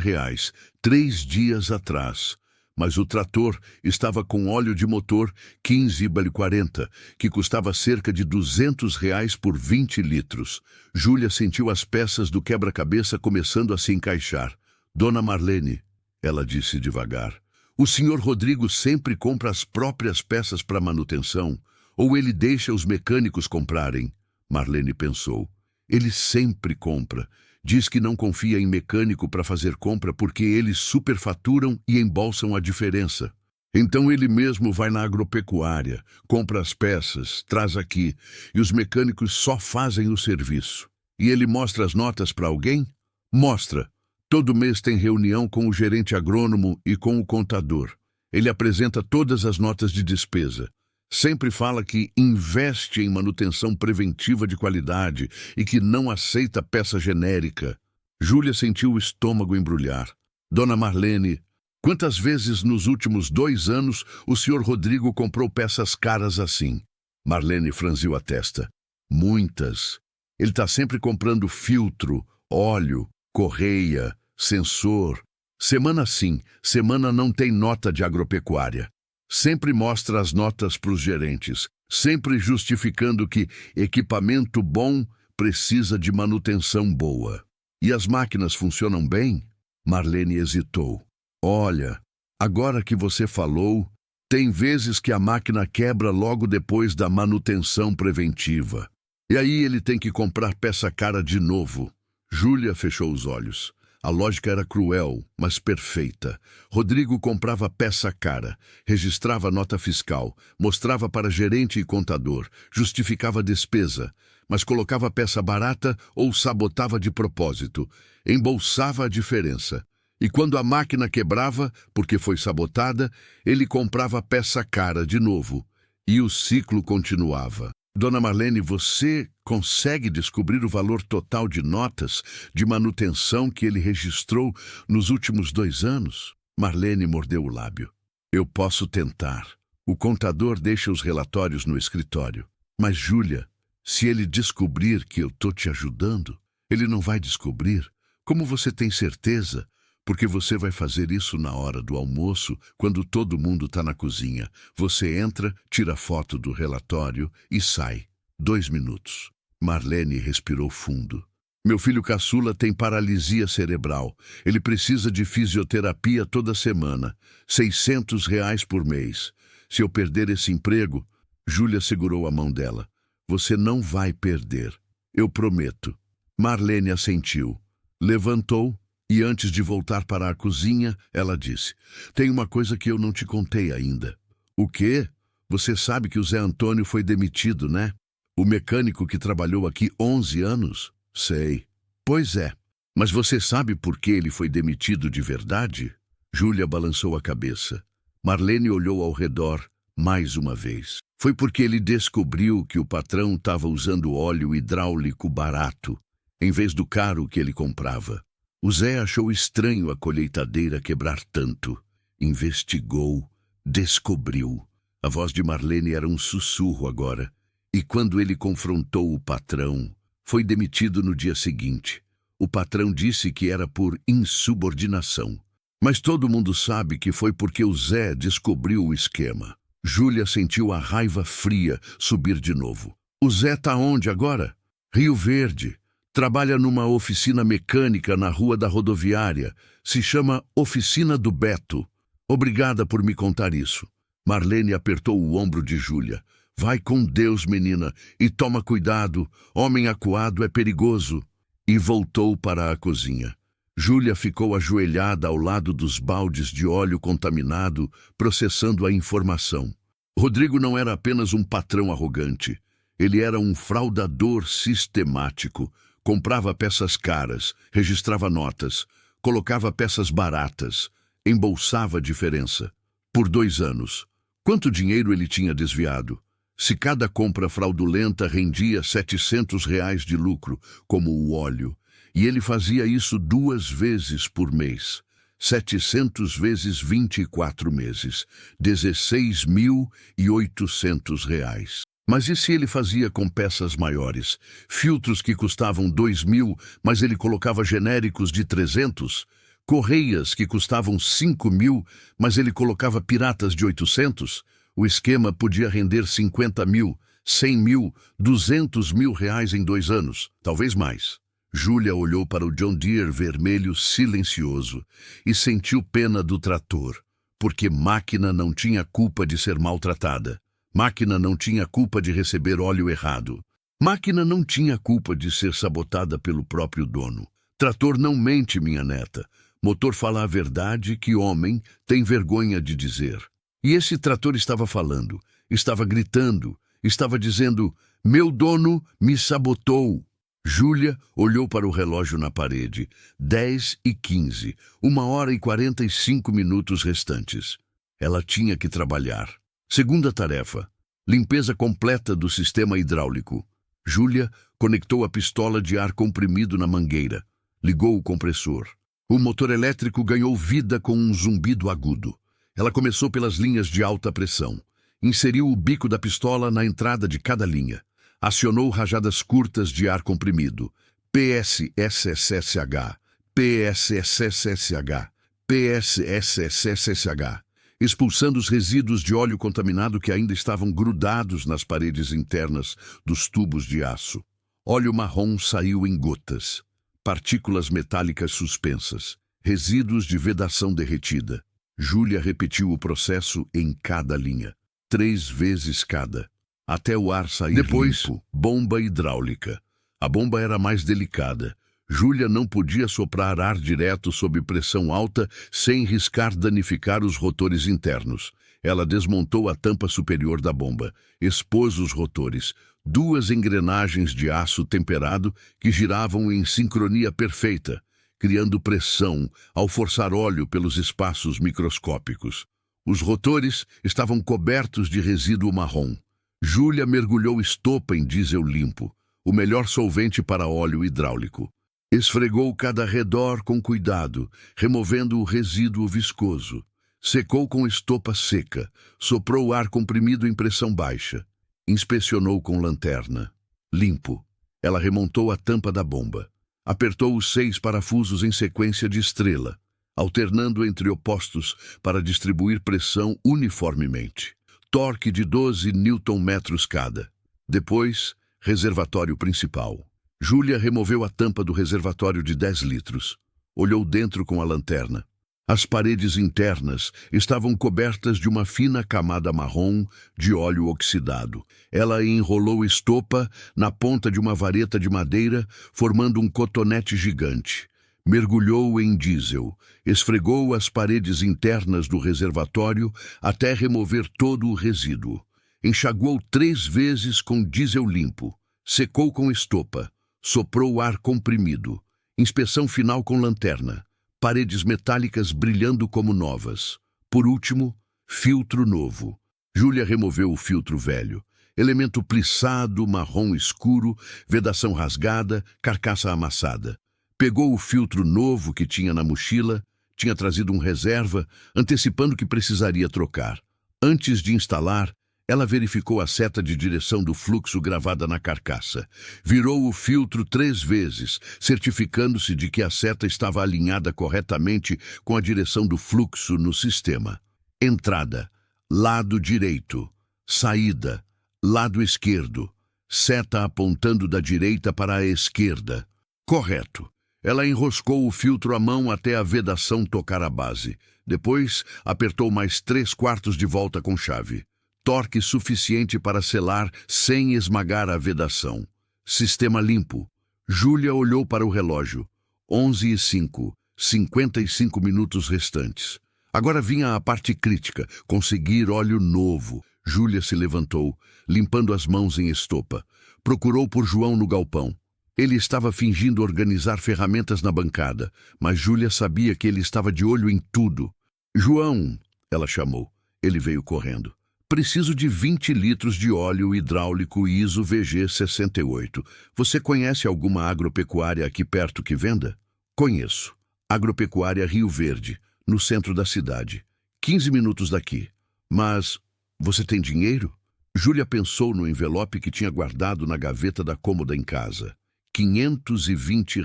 3 dias atrás. Mas o trator estava com óleo de motor 15/40, que custava cerca de R$ 200 por 20 litros. Júlia sentiu as peças do quebra-cabeça começando a se encaixar. "Dona Marlene", ela disse devagar, O senhor Rodrigo sempre compra as próprias peças para manutenção, ou ele deixa os mecânicos comprarem? Marlene pensou. Ele sempre compra. Diz que não confia em mecânico para fazer compra porque eles superfaturam e embolsam a diferença. Então ele mesmo vai na agropecuária, compra as peças, traz aqui, e os mecânicos só fazem o serviço. E ele mostra as notas para alguém? Mostra. Todo mês tem reunião com o gerente agrônomo e com o contador. Ele apresenta todas as notas de despesa. Sempre fala que investe em manutenção preventiva de qualidade e que não aceita peça genérica. Júlia sentiu o estômago embrulhar. Dona Marlene, quantas vezes nos últimos 2 anos o senhor Rodrigo comprou peças caras assim? Marlene franziu a testa. Muitas. Ele está sempre comprando filtro, óleo, correia, sensor. Semana sim, semana não tem nota de agropecuária. Sempre mostra as notas para os gerentes, sempre justificando que equipamento bom precisa de manutenção boa. E as máquinas funcionam bem? Marlene hesitou. Olha, agora que você falou, tem vezes que a máquina quebra logo depois da manutenção preventiva. E aí ele tem que comprar peça cara de novo. Júlia fechou os olhos. A lógica era cruel, mas perfeita. Rodrigo comprava peça cara, registrava nota fiscal, mostrava para gerente e contador, justificava a despesa, mas colocava peça barata ou sabotava de propósito, embolsava a diferença. E quando a máquina quebrava, porque foi sabotada, ele comprava peça cara de novo. E o ciclo continuava. Dona Marlene, você consegue descobrir o valor total de notas de manutenção que ele registrou nos últimos 2 anos? Marlene mordeu o lábio. Eu posso tentar. O contador deixa os relatórios no escritório. Mas, Júlia, se ele descobrir que eu estou te ajudando, ele não vai descobrir. Como você tem certeza? Porque você vai fazer isso na hora do almoço, quando todo mundo está na cozinha. Você entra, tira foto do relatório e sai. 2 minutos. Marlene respirou fundo. Meu filho caçula tem paralisia cerebral. Ele precisa de fisioterapia toda semana. R$ 600 por mês. Se eu perder esse emprego... Júlia segurou a mão dela. Você não vai perder. Eu prometo. Marlene assentiu. Levantou. E antes de voltar para a cozinha, ela disse, tem uma coisa que eu não te contei ainda. O quê? Você sabe que o Zé Antônio foi demitido, né? O mecânico que trabalhou aqui 11 anos? Sei. Pois é. Mas você sabe por que ele foi demitido de verdade? Júlia balançou a cabeça. Marlene olhou ao redor mais uma vez. Foi porque ele descobriu que o patrão estava usando óleo hidráulico barato, em vez do caro que ele comprava. O Zé achou estranho a colheitadeira quebrar tanto. Investigou, descobriu. A voz de Marlene era um sussurro agora. E quando ele confrontou o patrão, foi demitido no dia seguinte. O patrão disse que era por insubordinação. Mas todo mundo sabe que foi porque o Zé descobriu o esquema. Júlia sentiu a raiva fria subir de novo. O Zé tá onde agora? Rio Verde. Trabalha numa oficina mecânica na rua da rodoviária. Se chama Oficina do Beto. Obrigada por me contar isso. Marlene apertou o ombro de Júlia. Vai com Deus, menina, e toma cuidado. Homem acuado é perigoso. E voltou para a cozinha. Júlia ficou ajoelhada ao lado dos baldes de óleo contaminado, processando a informação. Rodrigo não era apenas um patrão arrogante. Ele era um fraudador sistemático. Comprava peças caras, registrava notas, colocava peças baratas, embolsava a diferença. Por 2 anos. Quanto dinheiro ele tinha desviado? Se cada compra fraudulenta rendia R$ 700 de lucro, como o óleo, e ele fazia isso 2 vezes por mês. 700 vezes 24 meses. R$ 16.800. Mas e se ele fazia com peças maiores? Filtros que custavam 2.000, mas ele colocava genéricos de 300? Correias que custavam 5.000, mas ele colocava piratas de 800? O esquema podia render 50.000, 100.000, 200.000 reais em 2 anos, talvez mais. Júlia olhou para o John Deere vermelho silencioso e sentiu pena do trator. porque máquina não tinha culpa de ser maltratada. Máquina não tinha culpa de receber óleo errado. Máquina não tinha culpa de ser sabotada pelo próprio dono. Trator não mente, minha neta. Motor fala a verdade que homem tem vergonha de dizer. E esse trator estava falando, estava gritando, estava dizendo: meu dono me sabotou. Júlia olhou para o relógio na parede. 10h15, 1h45 restantes. Ela tinha que trabalhar. Segunda tarefa: limpeza completa do sistema hidráulico. Júlia conectou a pistola de ar comprimido na mangueira. Ligou o compressor. O motor elétrico ganhou vida com um zumbido agudo. Ela começou pelas linhas de alta pressão. Inseriu o bico da pistola na entrada de cada linha. Acionou rajadas curtas de ar comprimido. PSSSH, PSSSH, PSSSH, expulsando os resíduos de óleo contaminado que ainda estavam grudados nas paredes internas dos tubos de aço. Óleo marrom saiu em gotas. Partículas metálicas suspensas. Resíduos de vedação derretida. Júlia repetiu o processo em cada linha. 3 vezes cada. Até o ar sair Depois, limpo. Bomba hidráulica. A bomba era mais delicada. Júlia não podia soprar ar direto sob pressão alta sem riscar danificar os rotores internos. Ela desmontou a tampa superior da bomba, expôs os rotores, 2 engrenagens de aço temperado que giravam em sincronia perfeita, criando pressão ao forçar óleo pelos espaços microscópicos. Os rotores estavam cobertos de resíduo marrom. Júlia mergulhou estopa em diesel limpo, o melhor solvente para óleo hidráulico. Esfregou cada redor com cuidado, removendo o resíduo viscoso. Secou com estopa seca, soprou ar comprimido em pressão baixa. Inspecionou com lanterna. Limpo. Ela remontou a tampa da bomba. Apertou os 6 parafusos em sequência de estrela, alternando entre opostos para distribuir pressão uniformemente. Torque de 12 Nm cada. Depois, reservatório principal. Júlia removeu a tampa do reservatório de 10 litros. Olhou dentro com a lanterna. As paredes internas estavam cobertas de uma fina camada marrom de óleo oxidado. Ela enrolou estopa na ponta de uma vareta de madeira, formando um cotonete gigante. Mergulhou em diesel, esfregou as paredes internas do reservatório até remover todo o resíduo. Enxaguou 3 vezes com diesel limpo. Secou com estopa. Soprou ar comprimido. Inspeção final com lanterna. Paredes metálicas brilhando como novas. Por último, filtro novo. Júlia removeu o filtro velho. Elemento plissado, marrom escuro, vedação rasgada, carcaça amassada. Pegou o filtro novo que tinha na mochila, tinha trazido um reserva, antecipando que precisaria trocar. Antes de instalar, ela verificou a seta de direção do fluxo gravada na carcaça. Virou o filtro 3 vezes, certificando-se de que a seta estava alinhada corretamente com a direção do fluxo no sistema. Entrada, lado direito. Saída, lado esquerdo. Seta apontando da direita para a esquerda. Correto. Ela enroscou o filtro à mão até a vedação tocar a base. Depois, apertou mais 3/4 de volta com chave. Torque suficiente para selar sem esmagar a vedação. Sistema limpo. Júlia olhou para o relógio. 11h05, 55 minutos restantes. Agora vinha a parte crítica, conseguir óleo novo. Júlia se levantou, limpando as mãos em estopa. Procurou por João no galpão. Ele estava fingindo organizar ferramentas na bancada, mas Júlia sabia que ele estava de olho em tudo. João, ela chamou. Ele veio correndo. Preciso de 20 litros de óleo hidráulico ISO VG68. Você conhece alguma agropecuária aqui perto que venda? Conheço. Agropecuária Rio Verde, no centro da cidade. 15 minutos daqui. Mas você tem dinheiro? Júlia pensou no envelope que tinha guardado na gaveta da cômoda em casa. R$ 520.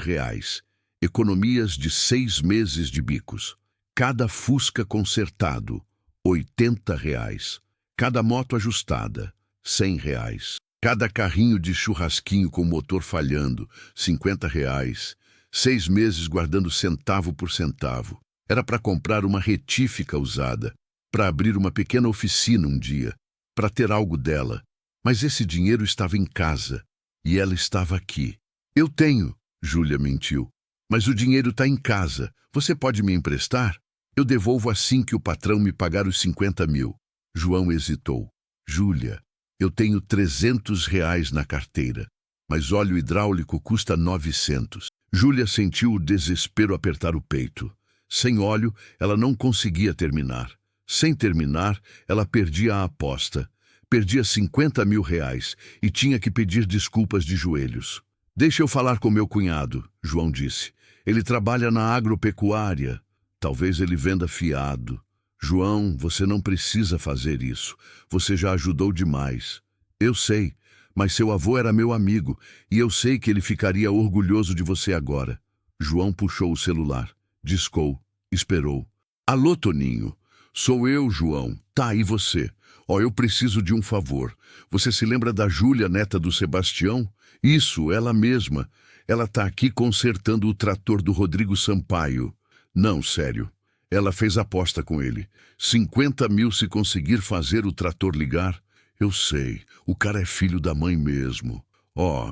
Economias de 6 meses de bicos. Cada Fusca consertado, R$ 80. Cada moto ajustada, R$ 100. Cada carrinho de churrasquinho com motor falhando, R$ 50. 6 meses guardando centavo por centavo. Era para comprar uma retífica usada. para abrir uma pequena oficina um dia, para ter algo dela. Mas esse dinheiro estava em casa, e ela estava aqui. Eu tenho, Júlia mentiu. Mas o dinheiro está em casa. Você pode me emprestar? Eu devolvo assim que o patrão me pagar os 50 mil. João hesitou. Júlia, eu tenho R$ 300 na carteira, mas óleo hidráulico custa 900. Júlia sentiu o desespero apertar o peito. Sem óleo, ela não conseguia terminar. Sem terminar, ela perdia a aposta. Perdia R$ 50 mil e tinha que pedir desculpas de joelhos. Deixa eu falar com meu cunhado, João disse. Ele trabalha na agropecuária. Talvez ele venda fiado. João, você não precisa fazer isso. Você já ajudou demais. Eu sei, mas seu avô era meu amigo e eu sei que ele ficaria orgulhoso de você agora. João puxou o celular. Discou. Esperou. Alô, Toninho. Sou eu, João. Tá, e você? Eu preciso de um favor. Você se lembra da Júlia, neta do Sebastião? Isso, ela mesma. Ela tá aqui consertando o trator do Rodrigo Sampaio. Não, sério. Ela fez aposta com ele. 50 mil se conseguir fazer o trator ligar. Eu sei, o cara é filho da mãe mesmo.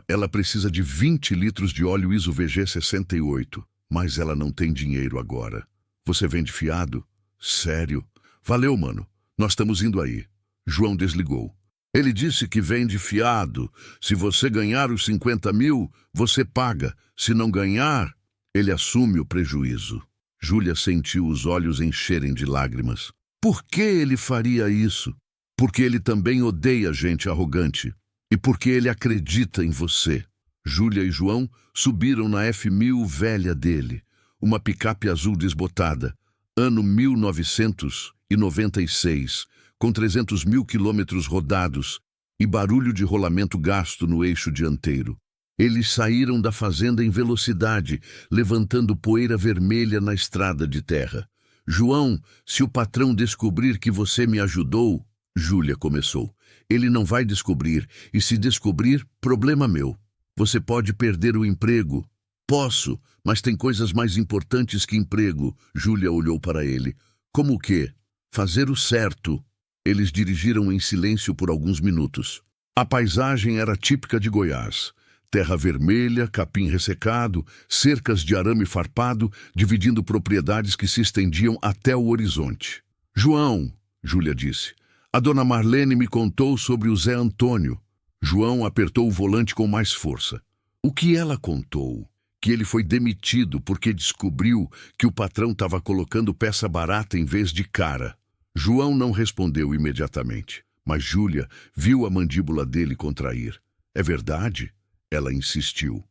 Ela precisa de 20 litros de óleo ISO VG 68, mas ela não tem dinheiro agora. Você vende fiado? Sério? Valeu, mano. Nós estamos indo aí. João desligou. Ele disse que vende fiado. Se você ganhar os 50 mil, você paga. Se não ganhar, ele assume o prejuízo. Júlia sentiu os olhos encherem de lágrimas. Por que ele faria isso? Porque ele também odeia gente arrogante. E porque ele acredita em você. Júlia e João subiram na F1000 velha dele, uma picape azul desbotada, ano 1996, com 300 mil quilômetros rodados e barulho de rolamento gasto no eixo dianteiro. Eles saíram da fazenda em velocidade, levantando poeira vermelha na estrada de terra. João, se o patrão descobrir que você me ajudou, Júlia começou. Ele não vai descobrir, e se descobrir, problema meu. Você pode perder o emprego. Posso, mas tem coisas mais importantes que emprego. Júlia olhou para ele. Como o quê? Fazer o certo. Eles dirigiram em silêncio por alguns minutos. A paisagem era típica de Goiás. Terra vermelha, capim ressecado, cercas de arame farpado, dividindo propriedades que se estendiam até o horizonte. João, Júlia disse, a dona Marlene me contou sobre o Zé Antônio. João apertou o volante com mais força. O que ela contou? Que ele foi demitido porque descobriu que o patrão estava colocando peça barata em vez de cara. João não respondeu imediatamente, mas Júlia viu a mandíbula dele contrair. É verdade? Ela insistiu.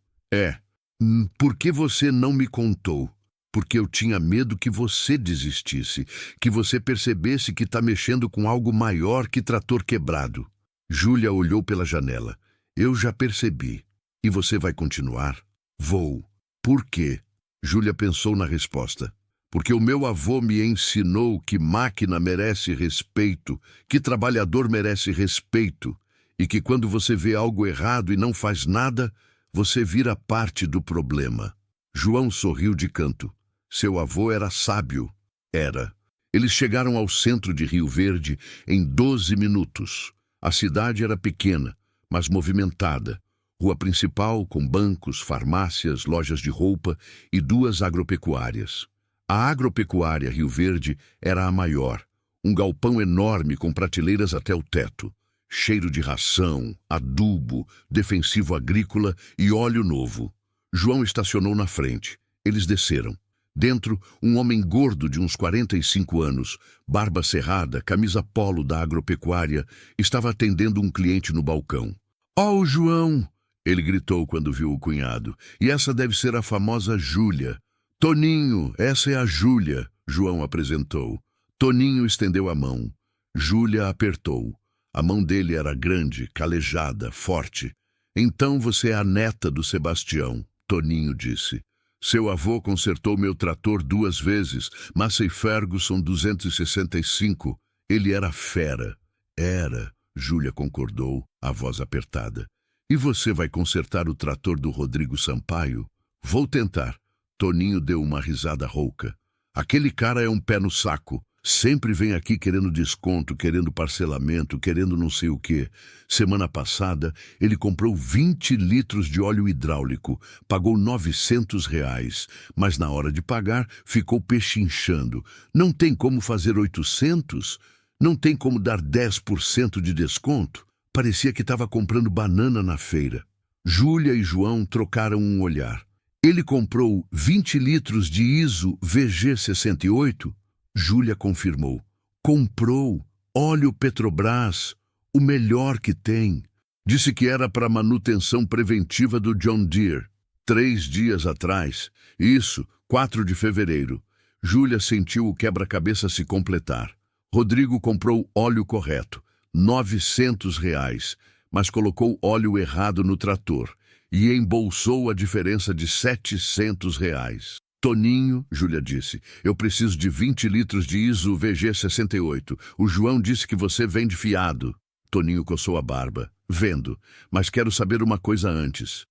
Por que você não me contou? Porque eu tinha medo que você desistisse, que você percebesse que está mexendo com algo maior que trator quebrado. Júlia olhou pela janela. Eu já percebi. E você vai continuar? Vou. Por quê? Júlia pensou na resposta. Porque o meu avô me ensinou que máquina merece respeito, que trabalhador merece respeito, e que quando você vê algo errado e não faz nada, você vira parte do problema. João sorriu de canto. Seu avô era sábio. Era. Eles chegaram ao centro de Rio Verde em 12 minutos. A cidade era pequena, mas movimentada. Rua principal com bancos, farmácias, lojas de roupa e 2 agropecuárias. A agropecuária Rio Verde era a maior. Um galpão enorme com prateleiras até o teto. Cheiro de ração, adubo, defensivo agrícola e óleo novo. João estacionou na frente. Eles desceram. Dentro, um homem gordo de uns 45 anos, barba cerrada, camisa polo da agropecuária, estava atendendo um cliente no balcão. O João! Ele gritou quando viu o cunhado. E essa deve ser a famosa Júlia. Toninho, essa é a Júlia, João apresentou. Toninho estendeu a mão. Júlia apertou. A mão dele era grande, calejada, forte. Então você é a neta do Sebastião, Toninho disse. Seu avô consertou meu trator 2 vezes, Massey Ferguson 265. Ele era fera. Era, Júlia concordou, a voz apertada. E você vai consertar o trator do Rodrigo Sampaio? Vou tentar. Toninho deu uma risada rouca. Aquele cara é um pé no saco. Sempre vem aqui querendo desconto, querendo parcelamento, querendo não sei o quê. Semana passada, ele comprou 20 litros de óleo hidráulico, pagou R$ 900, mas na hora de pagar, ficou pechinchando. Não tem como fazer 800? Não tem como dar 10% de desconto? Parecia que estava comprando banana na feira. Júlia e João trocaram um olhar. Ele comprou 20 litros de ISO VG68? Júlia confirmou. Comprou óleo Petrobras, o melhor que tem. Disse que era para manutenção preventiva do John Deere. 3 dias atrás, isso, 4 de fevereiro. Júlia sentiu o quebra-cabeça se completar. Rodrigo comprou óleo correto, R$ 900, mas colocou óleo errado no trator e embolsou a diferença de R$ 700. Toninho, Júlia disse, eu preciso de 20 litros de ISO VG68. O João disse que você vende fiado. Toninho coçou a barba. Vendo, mas quero saber uma coisa antes.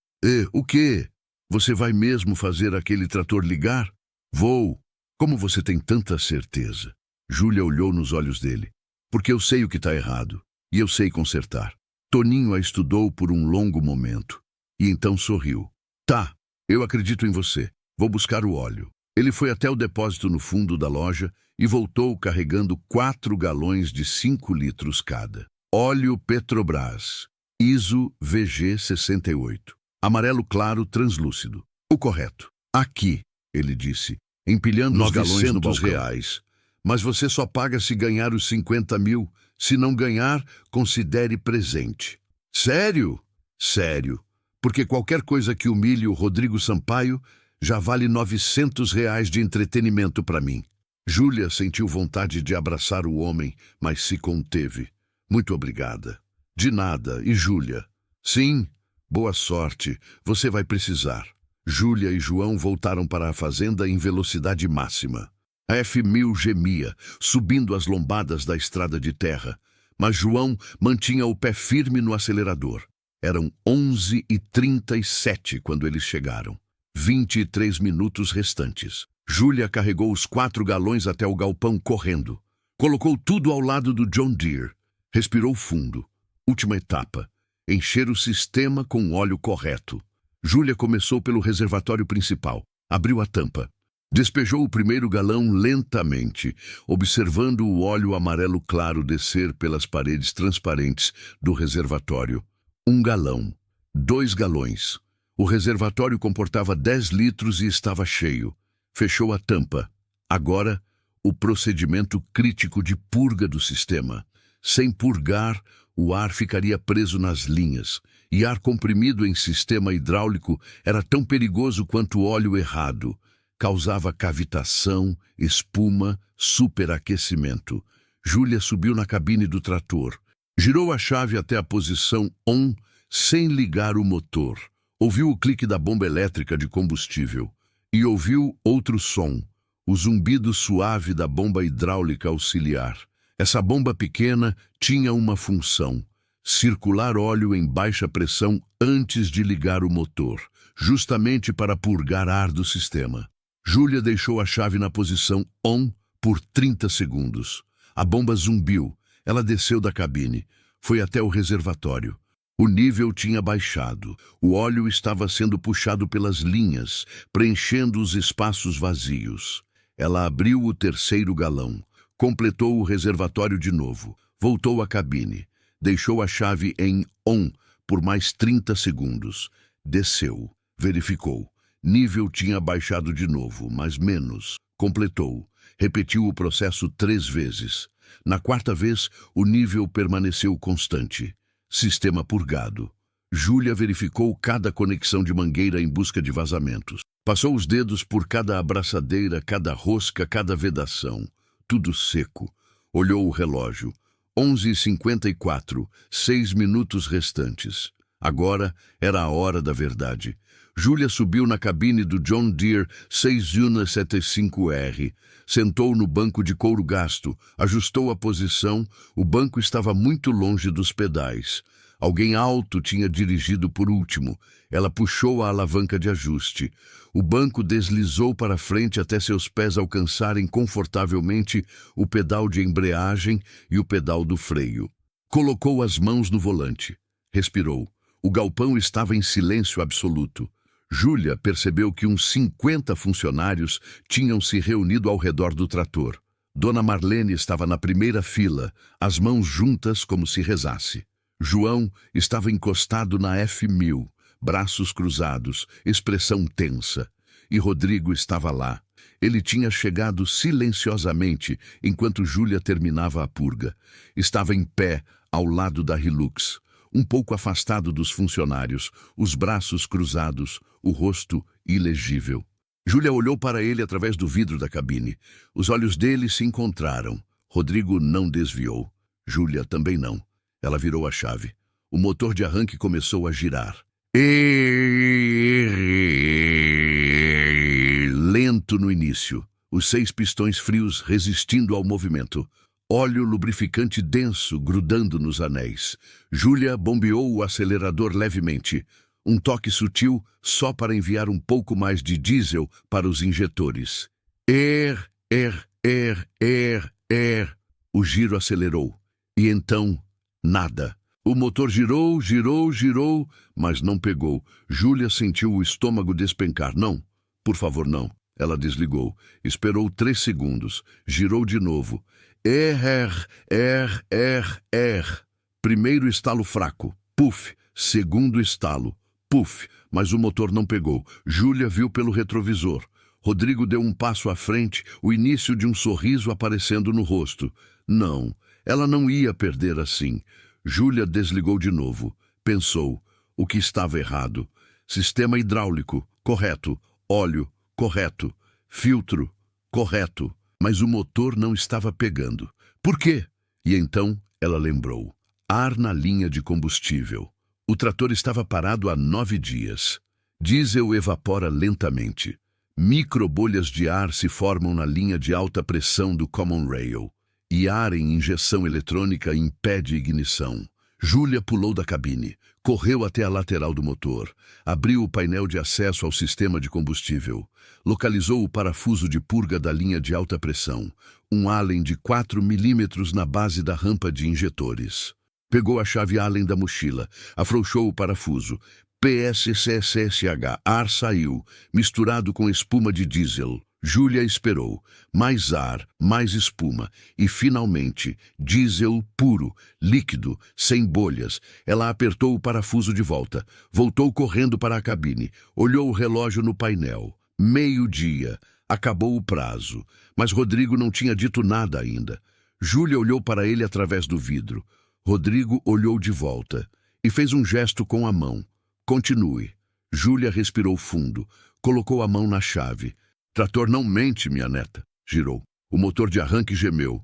O quê? Você vai mesmo fazer aquele trator ligar? Vou. Como você tem tanta certeza? Júlia olhou nos olhos dele. Porque eu sei o que está errado, e eu sei consertar. Toninho a estudou por um longo momento, e então sorriu. Tá, eu acredito em você. Vou buscar o óleo. Ele foi até o depósito no fundo da loja e voltou carregando 4 galões de 5 litros cada. Óleo Petrobras, ISO VG68. Amarelo claro translúcido. O correto. Aqui, ele disse, empilhando os galões no balcão. R$ 900. Mas você só paga se ganhar os 50 mil. Se não ganhar, considere presente. Sério? Sério. Porque qualquer coisa que humilhe o Rodrigo Sampaio já vale R$ 900 de entretenimento para mim. Júlia sentiu vontade de abraçar o homem, mas se conteve. Muito obrigada. De nada. E Júlia? Sim, boa sorte. Você vai precisar. Júlia e João voltaram para a fazenda em velocidade máxima. A F1000 gemia, subindo as lombadas da estrada de terra, mas João mantinha o pé firme no acelerador. Eram 11h37 quando eles chegaram. 23 minutos restantes. Júlia carregou os 4 galões até o galpão correndo. Colocou tudo ao lado do John Deere. Respirou fundo. Última etapa. Encher o sistema com o óleo correto. Júlia começou pelo reservatório principal. Abriu a tampa. Despejou o primeiro galão lentamente, observando o óleo amarelo claro descer pelas paredes transparentes do reservatório. 1 galão. 2 galões. O reservatório comportava 10 litros e estava cheio. Fechou a tampa. Agora, o procedimento crítico de purga do sistema. Sem purgar, o ar ficaria preso nas linhas, e ar comprimido em sistema hidráulico era tão perigoso quanto óleo errado. Causava cavitação, espuma, superaquecimento. Júlia subiu na cabine do trator. Girou a chave até a posição ON, sem ligar o motor. Ouviu o clique da bomba elétrica de combustível e ouviu outro som, o zumbido suave da bomba hidráulica auxiliar. Essa bomba pequena tinha uma função: circular óleo em baixa pressão antes de ligar o motor, justamente para purgar ar do sistema. Júlia deixou a chave na posição ON por 30 segundos. A bomba zumbiu. Ela desceu da cabine. Foi até o reservatório. O nível tinha baixado. O óleo estava sendo puxado pelas linhas, preenchendo os espaços vazios. Ela abriu o 3º galão, completou o reservatório de novo, voltou à cabine, deixou a chave em ON por mais 30 segundos. Desceu, verificou. Nível tinha baixado de novo, mas menos. Completou. Repetiu o processo 3 vezes. Na 4ª vez, o nível permaneceu constante. Sistema purgado. Júlia verificou cada conexão de mangueira em busca de vazamentos. Passou os dedos por cada abraçadeira, cada rosca, cada vedação. Tudo seco. Olhou o relógio. 11h54, 6 minutos restantes. Agora era a hora da verdade. Júlia subiu na cabine do John Deere 6175R. Sentou no banco de couro gasto, ajustou a posição. O banco estava muito longe dos pedais. Alguém alto tinha dirigido por último. Ela puxou a alavanca de ajuste. O banco deslizou para frente até seus pés alcançarem confortavelmente o pedal de embreagem e o pedal do freio. Colocou as mãos no volante. Respirou. O galpão estava em silêncio absoluto. Júlia percebeu que uns 50 funcionários tinham se reunido ao redor do trator. Dona Marlene estava na primeira fila, as mãos juntas como se rezasse. João estava encostado na F1000, braços cruzados, expressão tensa. E Rodrigo estava lá. Ele tinha chegado silenciosamente enquanto Júlia terminava a purga. Estava em pé, ao lado da Hilux, um pouco afastado dos funcionários, os braços cruzados, o rosto ilegível. Júlia olhou para ele através do vidro da cabine. Os olhos dele se encontraram. Rodrigo não desviou. Júlia também não. Ela virou a chave. O motor de arranque começou a girar. Lento no início. Os 6 pistões frios resistindo ao movimento. Óleo lubrificante denso grudando nos anéis. Júlia bombeou o acelerador levemente. Um toque sutil só para enviar um pouco mais de diesel para os injetores. O giro acelerou. E então, nada. O motor girou, mas não pegou. Júlia sentiu o estômago despencar. Não, por favor, não. Ela desligou. Esperou 3 segundos. Girou de novo. Primeiro estalo fraco. Puf. Segundo estalo. Puf. Mas o motor não pegou. Júlia viu pelo retrovisor. Rodrigo deu um passo à frente, o início de um sorriso aparecendo no rosto. Não, ela não ia perder assim. Júlia desligou de novo. Pensou. O que estava errado? Sistema hidráulico. Correto. Óleo. Correto. Filtro. Correto. Mas o motor não estava pegando. Por quê? E então ela lembrou. Ar na linha de combustível. O trator estava parado há 9 dias. Diesel evapora lentamente. Microbolhas de ar se formam na linha de alta pressão do Common Rail. E ar em injeção eletrônica impede ignição. Júlia pulou da cabine, correu até a lateral do motor, abriu o painel de acesso ao sistema de combustível, localizou o parafuso de purga da linha de alta pressão, um Allen de 4 milímetros na base da rampa de injetores. Pegou a chave Allen da mochila, afrouxou o parafuso. PSCSSH, ar saiu, misturado com espuma de diesel. Júlia esperou. Mais ar, mais espuma. E, finalmente, diesel puro, líquido, sem bolhas. Ela apertou o parafuso de volta. Voltou correndo para a cabine. Olhou o relógio no painel. 12:00. Acabou o prazo. Mas Rodrigo não tinha dito nada ainda. Júlia olhou para ele através do vidro. Rodrigo olhou de volta. E fez um gesto com a mão. Continue. Júlia respirou fundo. Colocou a mão na chave. Trator não mente, minha neta. Girou. O motor de arranque gemeu.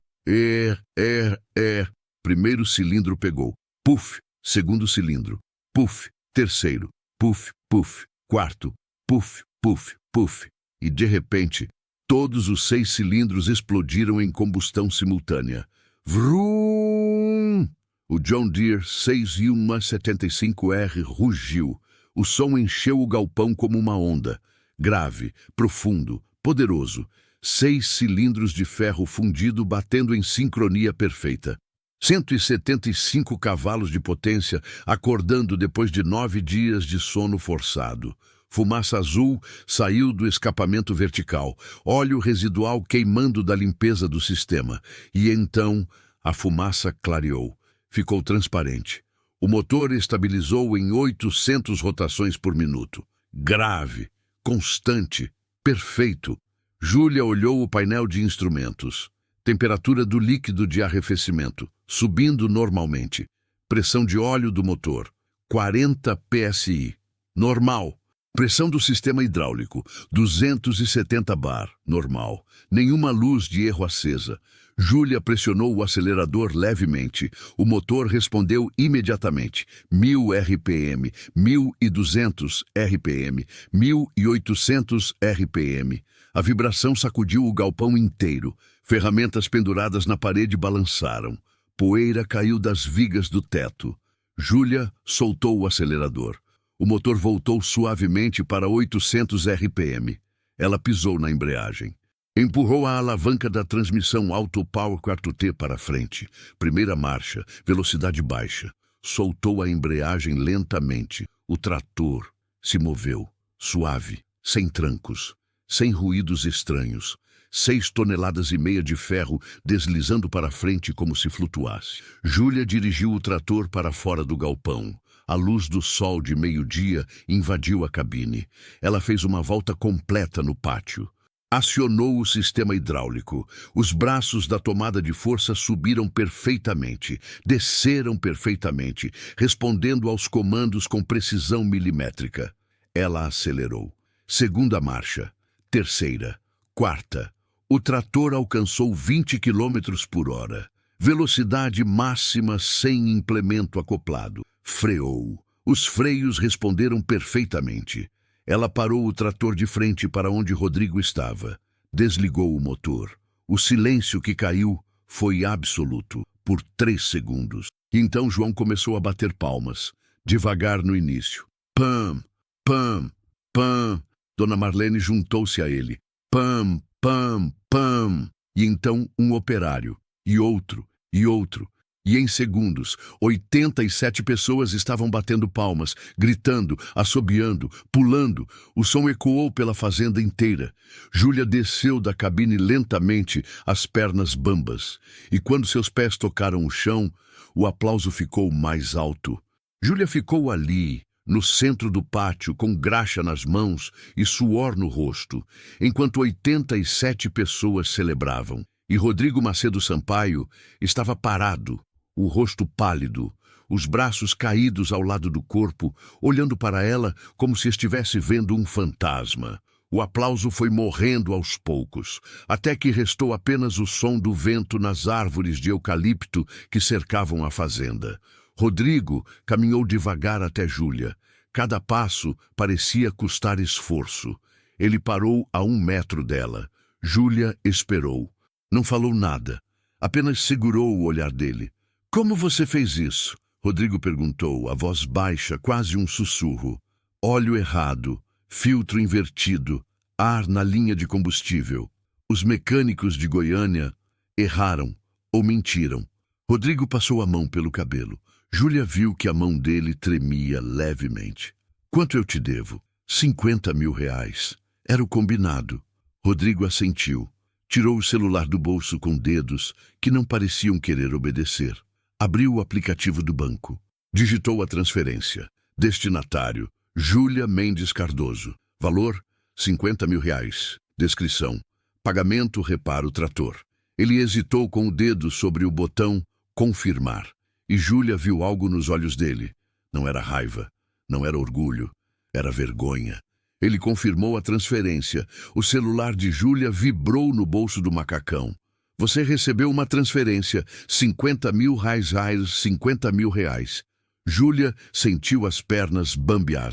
Primeiro cilindro pegou. Puf. Segundo cilindro. Puf. Terceiro. Puf, puf. Quarto. Puf, puf, puf. E, de repente, todos os 6 cilindros explodiram em combustão simultânea. Vrum! O John Deere 6175R rugiu. O som encheu o galpão como uma onda. Grave, profundo, poderoso. 6 cilindros de ferro fundido batendo em sincronia perfeita. 175 cavalos de potência acordando depois de 9 dias de sono forçado. Fumaça azul saiu do escapamento vertical. Óleo residual queimando da limpeza do sistema. E então a fumaça clareou. Ficou transparente. O motor estabilizou em 800 rotações por minuto. Grave. Constante, perfeito. Júlia olhou o painel de instrumentos. Temperatura do líquido de arrefecimento, subindo normalmente. Pressão de óleo do motor, 40 psi. Normal. Pressão do sistema hidráulico, 270 bar. Normal. Nenhuma luz de erro acesa. Júlia pressionou o acelerador levemente. O motor respondeu imediatamente. 1000 RPM, 1200 RPM, 1800 RPM. A vibração sacudiu o galpão inteiro. Ferramentas penduradas na parede balançaram. Poeira caiu das vigas do teto. Júlia soltou o acelerador. O motor voltou suavemente para 800 RPM. Ela pisou na embreagem. Empurrou a alavanca da transmissão Auto Power 4T para frente. Primeira marcha, velocidade baixa. Soltou a embreagem lentamente. O trator se moveu, suave, sem trancos, sem ruídos estranhos. 6,5 toneladas de ferro deslizando para frente como se flutuasse. Júlia dirigiu o trator para fora do galpão. A luz do sol de meio-dia invadiu a cabine. Ela fez uma volta completa no pátio. Acionou o sistema hidráulico. Os braços da tomada de força subiram perfeitamente, desceram perfeitamente, respondendo aos comandos com precisão milimétrica. Ela acelerou. Segunda marcha. Terceira. Quarta. O trator alcançou 20 km por hora. Velocidade máxima sem implemento acoplado. Freou. Os freios responderam perfeitamente. Ela parou o trator de frente para onde Rodrigo estava. Desligou o motor. O silêncio que caiu foi absoluto, por 3 segundos. Então João começou a bater palmas, devagar no início. Pam, pam, pam. Dona Marlene juntou-se a ele. Pam, pam, pam. E então um operário, e outro, e outro. E em segundos, 87 pessoas estavam batendo palmas, gritando, assobiando, pulando. O som ecoou pela fazenda inteira. Júlia desceu da cabine lentamente, as pernas bambas. E quando seus pés tocaram o chão, o aplauso ficou mais alto. Júlia ficou ali, no centro do pátio, com graxa nas mãos e suor no rosto, enquanto 87 pessoas celebravam. E Rodrigo Macedo Sampaio estava parado, o rosto pálido, os braços caídos ao lado do corpo, olhando para ela como se estivesse vendo um fantasma. O aplauso foi morrendo aos poucos, até que restou apenas o som do vento nas árvores de eucalipto que cercavam a fazenda. Rodrigo caminhou devagar até Júlia. Cada passo parecia custar esforço. Ele parou a 1 metro dela. Júlia esperou. Não falou nada. Apenas segurou o olhar dele. Como você fez isso? Rodrigo perguntou, a voz baixa, quase um sussurro. Óleo errado, filtro invertido, ar na linha de combustível. Os mecânicos de Goiânia erraram ou mentiram. Rodrigo passou a mão pelo cabelo. Júlia viu que a mão dele tremia levemente. Quanto eu te devo? 50 mil reais. Era o combinado. Rodrigo assentiu. Tirou o celular do bolso com dedos que não pareciam querer obedecer. Abriu o aplicativo do banco. Digitou a transferência. Destinatário: Júlia Mendes Cardoso. Valor: 50 mil reais. Descrição: pagamento reparo trator. Ele hesitou com o dedo sobre o botão confirmar. E Júlia viu algo nos olhos dele. Não era raiva, não era orgulho, era vergonha. Ele confirmou a transferência. O celular de Júlia vibrou no bolso do macacão. Você recebeu uma transferência, 50 mil reais, 50 mil reais. Júlia sentiu as pernas bambear.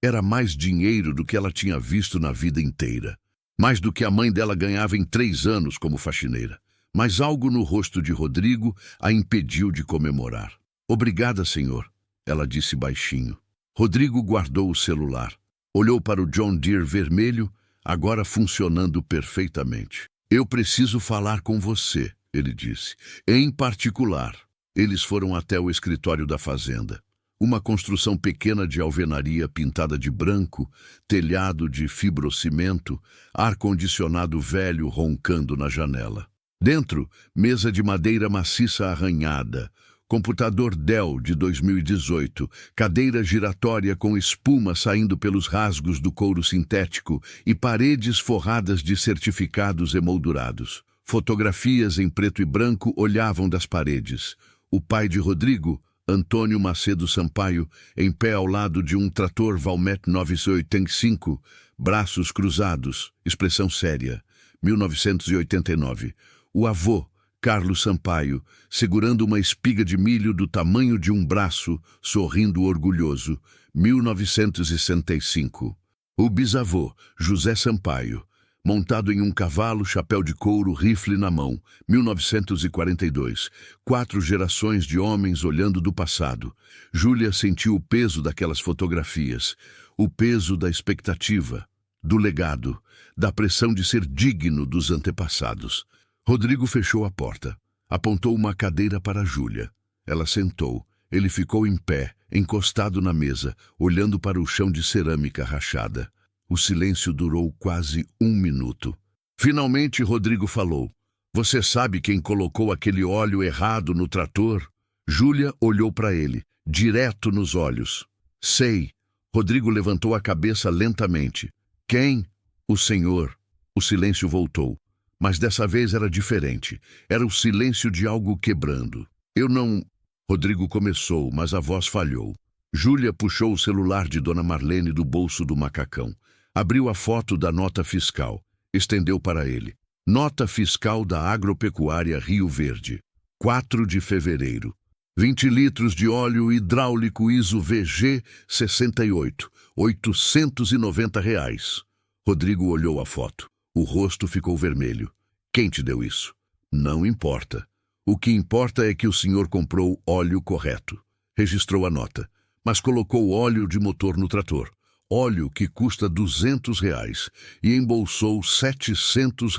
Era mais dinheiro do que ela tinha visto na vida inteira. Mais do que a mãe dela ganhava em 3 anos como faxineira. Mas algo no rosto de Rodrigo a impediu de comemorar. Obrigada, senhor, ela disse baixinho. Rodrigo guardou o celular. Olhou para o John Deere vermelho, agora funcionando perfeitamente. Eu preciso falar com você, ele disse. Em particular. Eles foram até o escritório da fazenda. Uma construção pequena de alvenaria pintada de branco, telhado de fibrocimento, ar-condicionado velho roncando na janela. Dentro, mesa de madeira maciça arranhada, computador Dell de 2018, cadeira giratória com espuma saindo pelos rasgos do couro sintético e paredes forradas de certificados emoldurados. Fotografias em preto e branco olhavam das paredes. O pai de Rodrigo, Antônio Macedo Sampaio, em pé ao lado de um trator Valmet 985, braços cruzados, expressão séria, 1989. O avô, Carlos Sampaio, segurando uma espiga de milho do tamanho de um braço, sorrindo orgulhoso, 1965. O bisavô, José Sampaio, montado em um cavalo, chapéu de couro, rifle na mão. 1942. 4 gerações de homens olhando do passado. Júlia sentiu o peso daquelas fotografias, o peso da expectativa, do legado, da pressão de ser digno dos antepassados. Rodrigo fechou a porta, apontou uma cadeira para Júlia. Ela sentou. Ele ficou em pé, encostado na mesa, olhando para o chão de cerâmica rachada. O silêncio durou quase 1 minuto. Finalmente, Rodrigo falou. Você sabe quem colocou aquele óleo errado no trator? Júlia olhou para ele, direto nos olhos. Sei. Rodrigo levantou a cabeça lentamente. Quem? O senhor. O silêncio voltou. Mas dessa vez era diferente. Era o silêncio de algo quebrando. Eu não... Rodrigo começou, mas a voz falhou. Júlia puxou o celular de Dona Marlene do bolso do macacão. Abriu a foto da nota fiscal. Estendeu para ele. Nota fiscal da Agropecuária Rio Verde. 4 de fevereiro. 20 litros de óleo hidráulico ISO VG 68. R$ 890. Rodrigo olhou a foto. O rosto ficou vermelho. Quem te deu isso? Não importa. O que importa é que o senhor comprou óleo correto. Registrou a nota, mas colocou óleo de motor no trator. Óleo que custa R$ 200 e embolsou R$ 700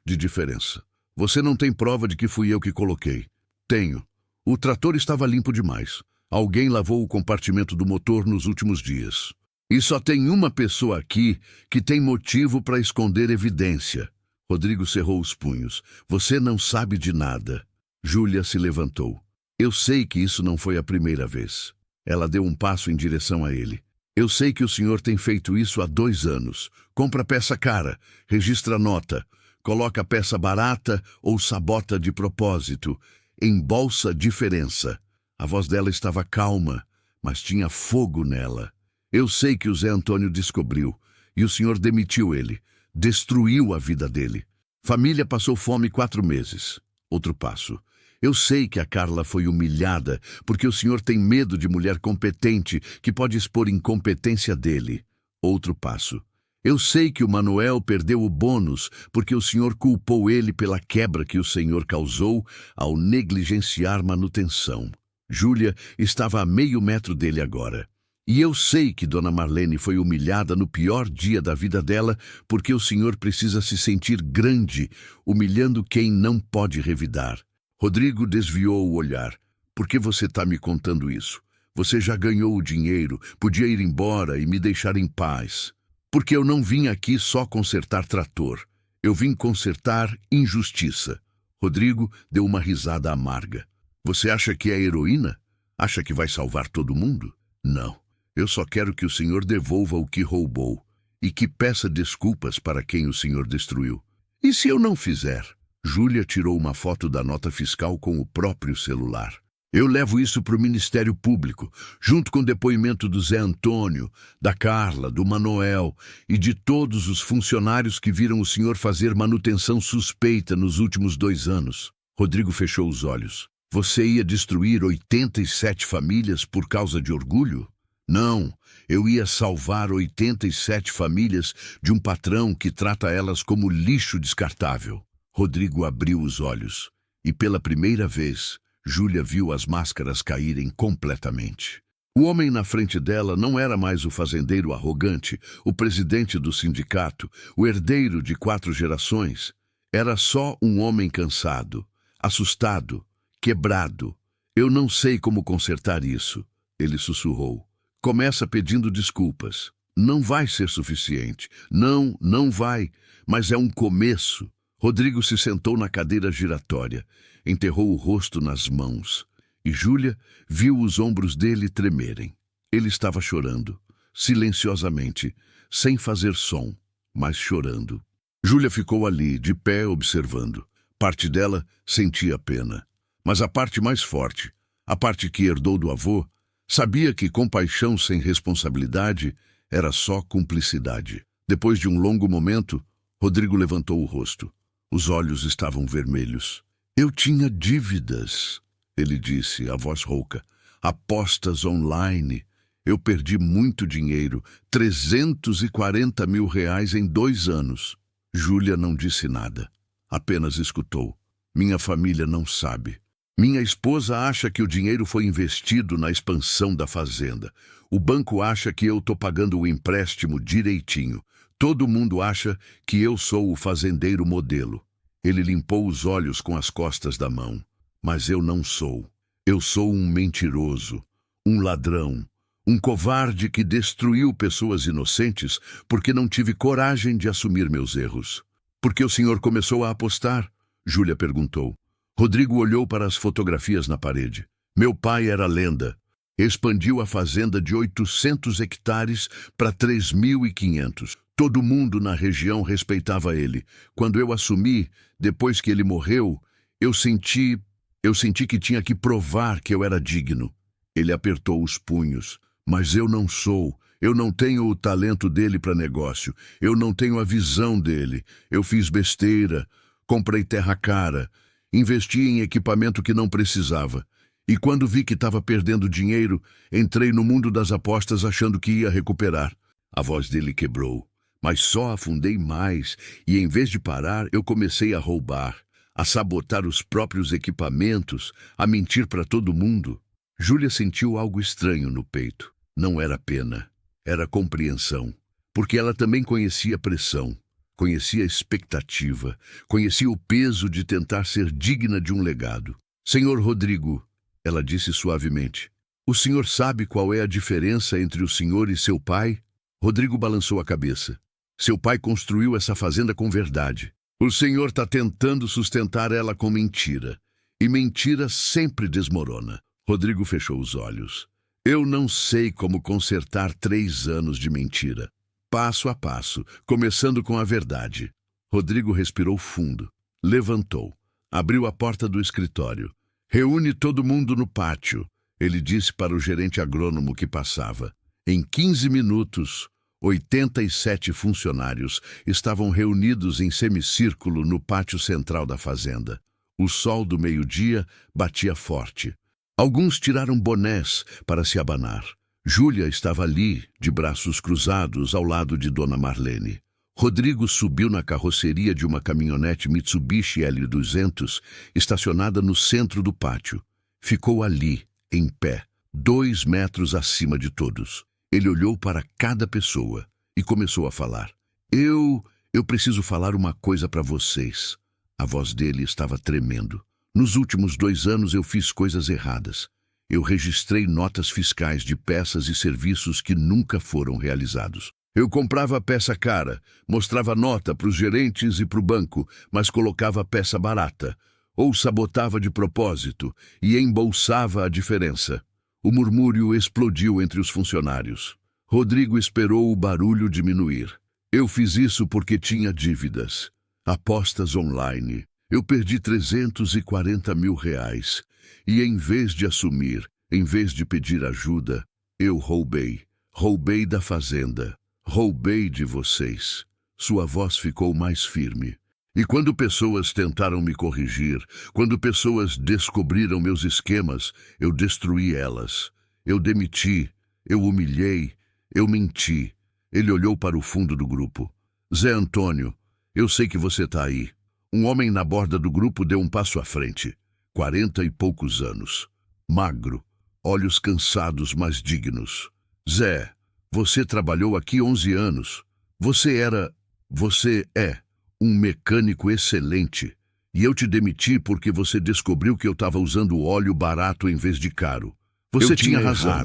de diferença. Você não tem prova de que fui eu que coloquei. Tenho. O trator estava limpo demais. Alguém lavou o compartimento do motor nos últimos dias. E só tem uma pessoa aqui que tem motivo para esconder evidência. Rodrigo cerrou os punhos. Você não sabe de nada. Júlia se levantou. Eu sei que isso não foi a primeira vez. Ela deu um passo em direção a ele. Eu sei que o senhor tem feito isso há 2 anos. Compra peça cara, registra nota, coloca peça barata ou sabota de propósito, embolsa diferença. A voz dela estava calma, mas tinha fogo nela. Eu sei que o Zé Antônio descobriu, e o senhor demitiu ele, destruiu a vida dele. Família passou fome 4 meses. Outro passo. Eu sei que a Carla foi humilhada porque o senhor tem medo de mulher competente que pode expor incompetência dele. Outro passo. Eu sei que o Manuel perdeu o bônus porque o senhor culpou ele pela quebra que o senhor causou ao negligenciar manutenção. Júlia estava a meio metro dele agora. E eu sei que Dona Marlene foi humilhada no pior dia da vida dela porque o senhor precisa se sentir grande, humilhando quem não pode revidar. Rodrigo desviou o olhar. Por que você está me contando isso? Você já ganhou o dinheiro, podia ir embora e me deixar em paz. Porque eu não vim aqui só consertar trator. Eu vim consertar injustiça. Rodrigo deu uma risada amarga. Você acha que é heroína? Acha que vai salvar todo mundo? Não. Eu só quero que o senhor devolva o que roubou e que peça desculpas para quem o senhor destruiu. E se eu não fizer? Júlia tirou uma foto da nota fiscal com o próprio celular. Eu levo isso para o Ministério Público, junto com o depoimento do Zé Antônio, da Carla, do Manuel e de todos os funcionários que viram o senhor fazer manutenção suspeita nos últimos 2 anos. Rodrigo fechou os olhos. Você ia destruir 87 famílias por causa de orgulho? Não, eu ia salvar 87 famílias de um patrão que trata elas como lixo descartável. Rodrigo abriu os olhos e, pela primeira vez, Júlia viu as máscaras caírem completamente. O homem na frente dela não era mais o fazendeiro arrogante, o presidente do sindicato, o herdeiro de 4 gerações. Era só um homem cansado, assustado, quebrado. Eu não sei como consertar isso, ele sussurrou. Começa pedindo desculpas. Não vai ser suficiente. Não, não vai, mas é um começo. Rodrigo se sentou na cadeira giratória, enterrou o rosto nas mãos, e Júlia viu os ombros dele tremerem. Ele estava chorando, silenciosamente, sem fazer som, mas chorando. Júlia ficou ali, de pé, observando. Parte dela sentia pena, mas a parte mais forte, a parte que herdou do avô, sabia que compaixão sem responsabilidade era só cumplicidade. Depois de um longo momento, Rodrigo levantou o rosto. Os olhos estavam vermelhos. Eu tinha dívidas, ele disse, a voz rouca. Apostas online. Eu perdi muito dinheiro, R$ 340 mil em 2 anos. Júlia não disse nada, apenas escutou. Minha família não sabe. Minha esposa acha que o dinheiro foi investido na expansão da fazenda. O banco acha que eu estou pagando o empréstimo direitinho. Todo mundo acha que eu sou o fazendeiro modelo. Ele limpou os olhos com as costas da mão. Mas eu não sou. Eu sou um mentiroso, um ladrão, um covarde que destruiu pessoas inocentes porque não tive coragem de assumir meus erros. Por que o senhor começou a apostar? Júlia perguntou. Rodrigo olhou para as fotografias na parede. Meu pai era lenda. Expandiu a fazenda de 800 hectares para 3.500. Todo mundo na região respeitava ele. Quando eu assumi, depois que ele morreu, eu senti que tinha que provar que eu era digno. Ele apertou os punhos. Mas eu não sou. Eu não tenho o talento dele para negócio. Eu não tenho a visão dele. Eu fiz besteira. Comprei terra cara. Investi em equipamento que não precisava. E quando vi que estava perdendo dinheiro, entrei no mundo das apostas achando que ia recuperar. A voz dele quebrou. Mas só afundei mais. E em vez de parar, eu comecei a roubar, a sabotar os próprios equipamentos, a mentir para todo mundo. Júlia sentiu algo estranho no peito. Não era pena. Era compreensão. Porque ela também conhecia pressão. Conhecia a expectativa, conhecia o peso de tentar ser digna de um legado. Senhor Rodrigo, ela disse suavemente, o senhor sabe qual é a diferença entre o senhor e seu pai? Rodrigo balançou a cabeça. Seu pai construiu essa fazenda com verdade. O senhor está tentando sustentar ela com mentira. E mentira sempre desmorona. Rodrigo fechou os olhos. Eu não sei como consertar 3 anos de mentira. Passo a passo, começando com a verdade. Rodrigo respirou fundo, levantou, abriu a porta do escritório. Reúne todo mundo no pátio, ele disse para o gerente agrônomo que passava. Em 15 minutos, 87 funcionários estavam reunidos em semicírculo no pátio central da fazenda. O sol do meio-dia batia forte. Alguns tiraram bonés para se abanar. Júlia estava ali, de braços cruzados, ao lado de Dona Marlene. Rodrigo subiu na carroceria de uma caminhonete Mitsubishi L200, estacionada no centro do pátio. Ficou ali, em pé, 2 metros acima de todos. Ele olhou para cada pessoa e começou a falar. Eu preciso falar uma coisa para vocês. A voz dele estava tremendo. Nos últimos 2 anos eu fiz coisas erradas. Eu registrei notas fiscais de peças e serviços que nunca foram realizados. Eu comprava peça cara, mostrava nota para os gerentes e para o banco, mas colocava peça barata, ou sabotava de propósito e embolsava a diferença. O murmúrio explodiu entre os funcionários. Rodrigo esperou o barulho diminuir. Eu fiz isso porque tinha dívidas. Apostas online. Eu perdi R$340 mil. E em vez de assumir, em vez de pedir ajuda, eu roubei. Roubei da fazenda. Roubei de vocês. Sua voz ficou mais firme. E quando pessoas tentaram me corrigir, quando pessoas descobriram meus esquemas, eu destruí elas. Eu demiti, eu humilhei, eu menti. Ele olhou para o fundo do grupo. Zé Antônio, eu sei que você está aí. Um homem na borda do grupo deu um passo à frente. 40 e poucos anos. Magro, olhos cansados, mas dignos. Zé, você trabalhou aqui 11 anos. Você é um mecânico excelente. E eu te demiti porque você descobriu que eu estava usando óleo barato em vez de caro. Você tinha razão.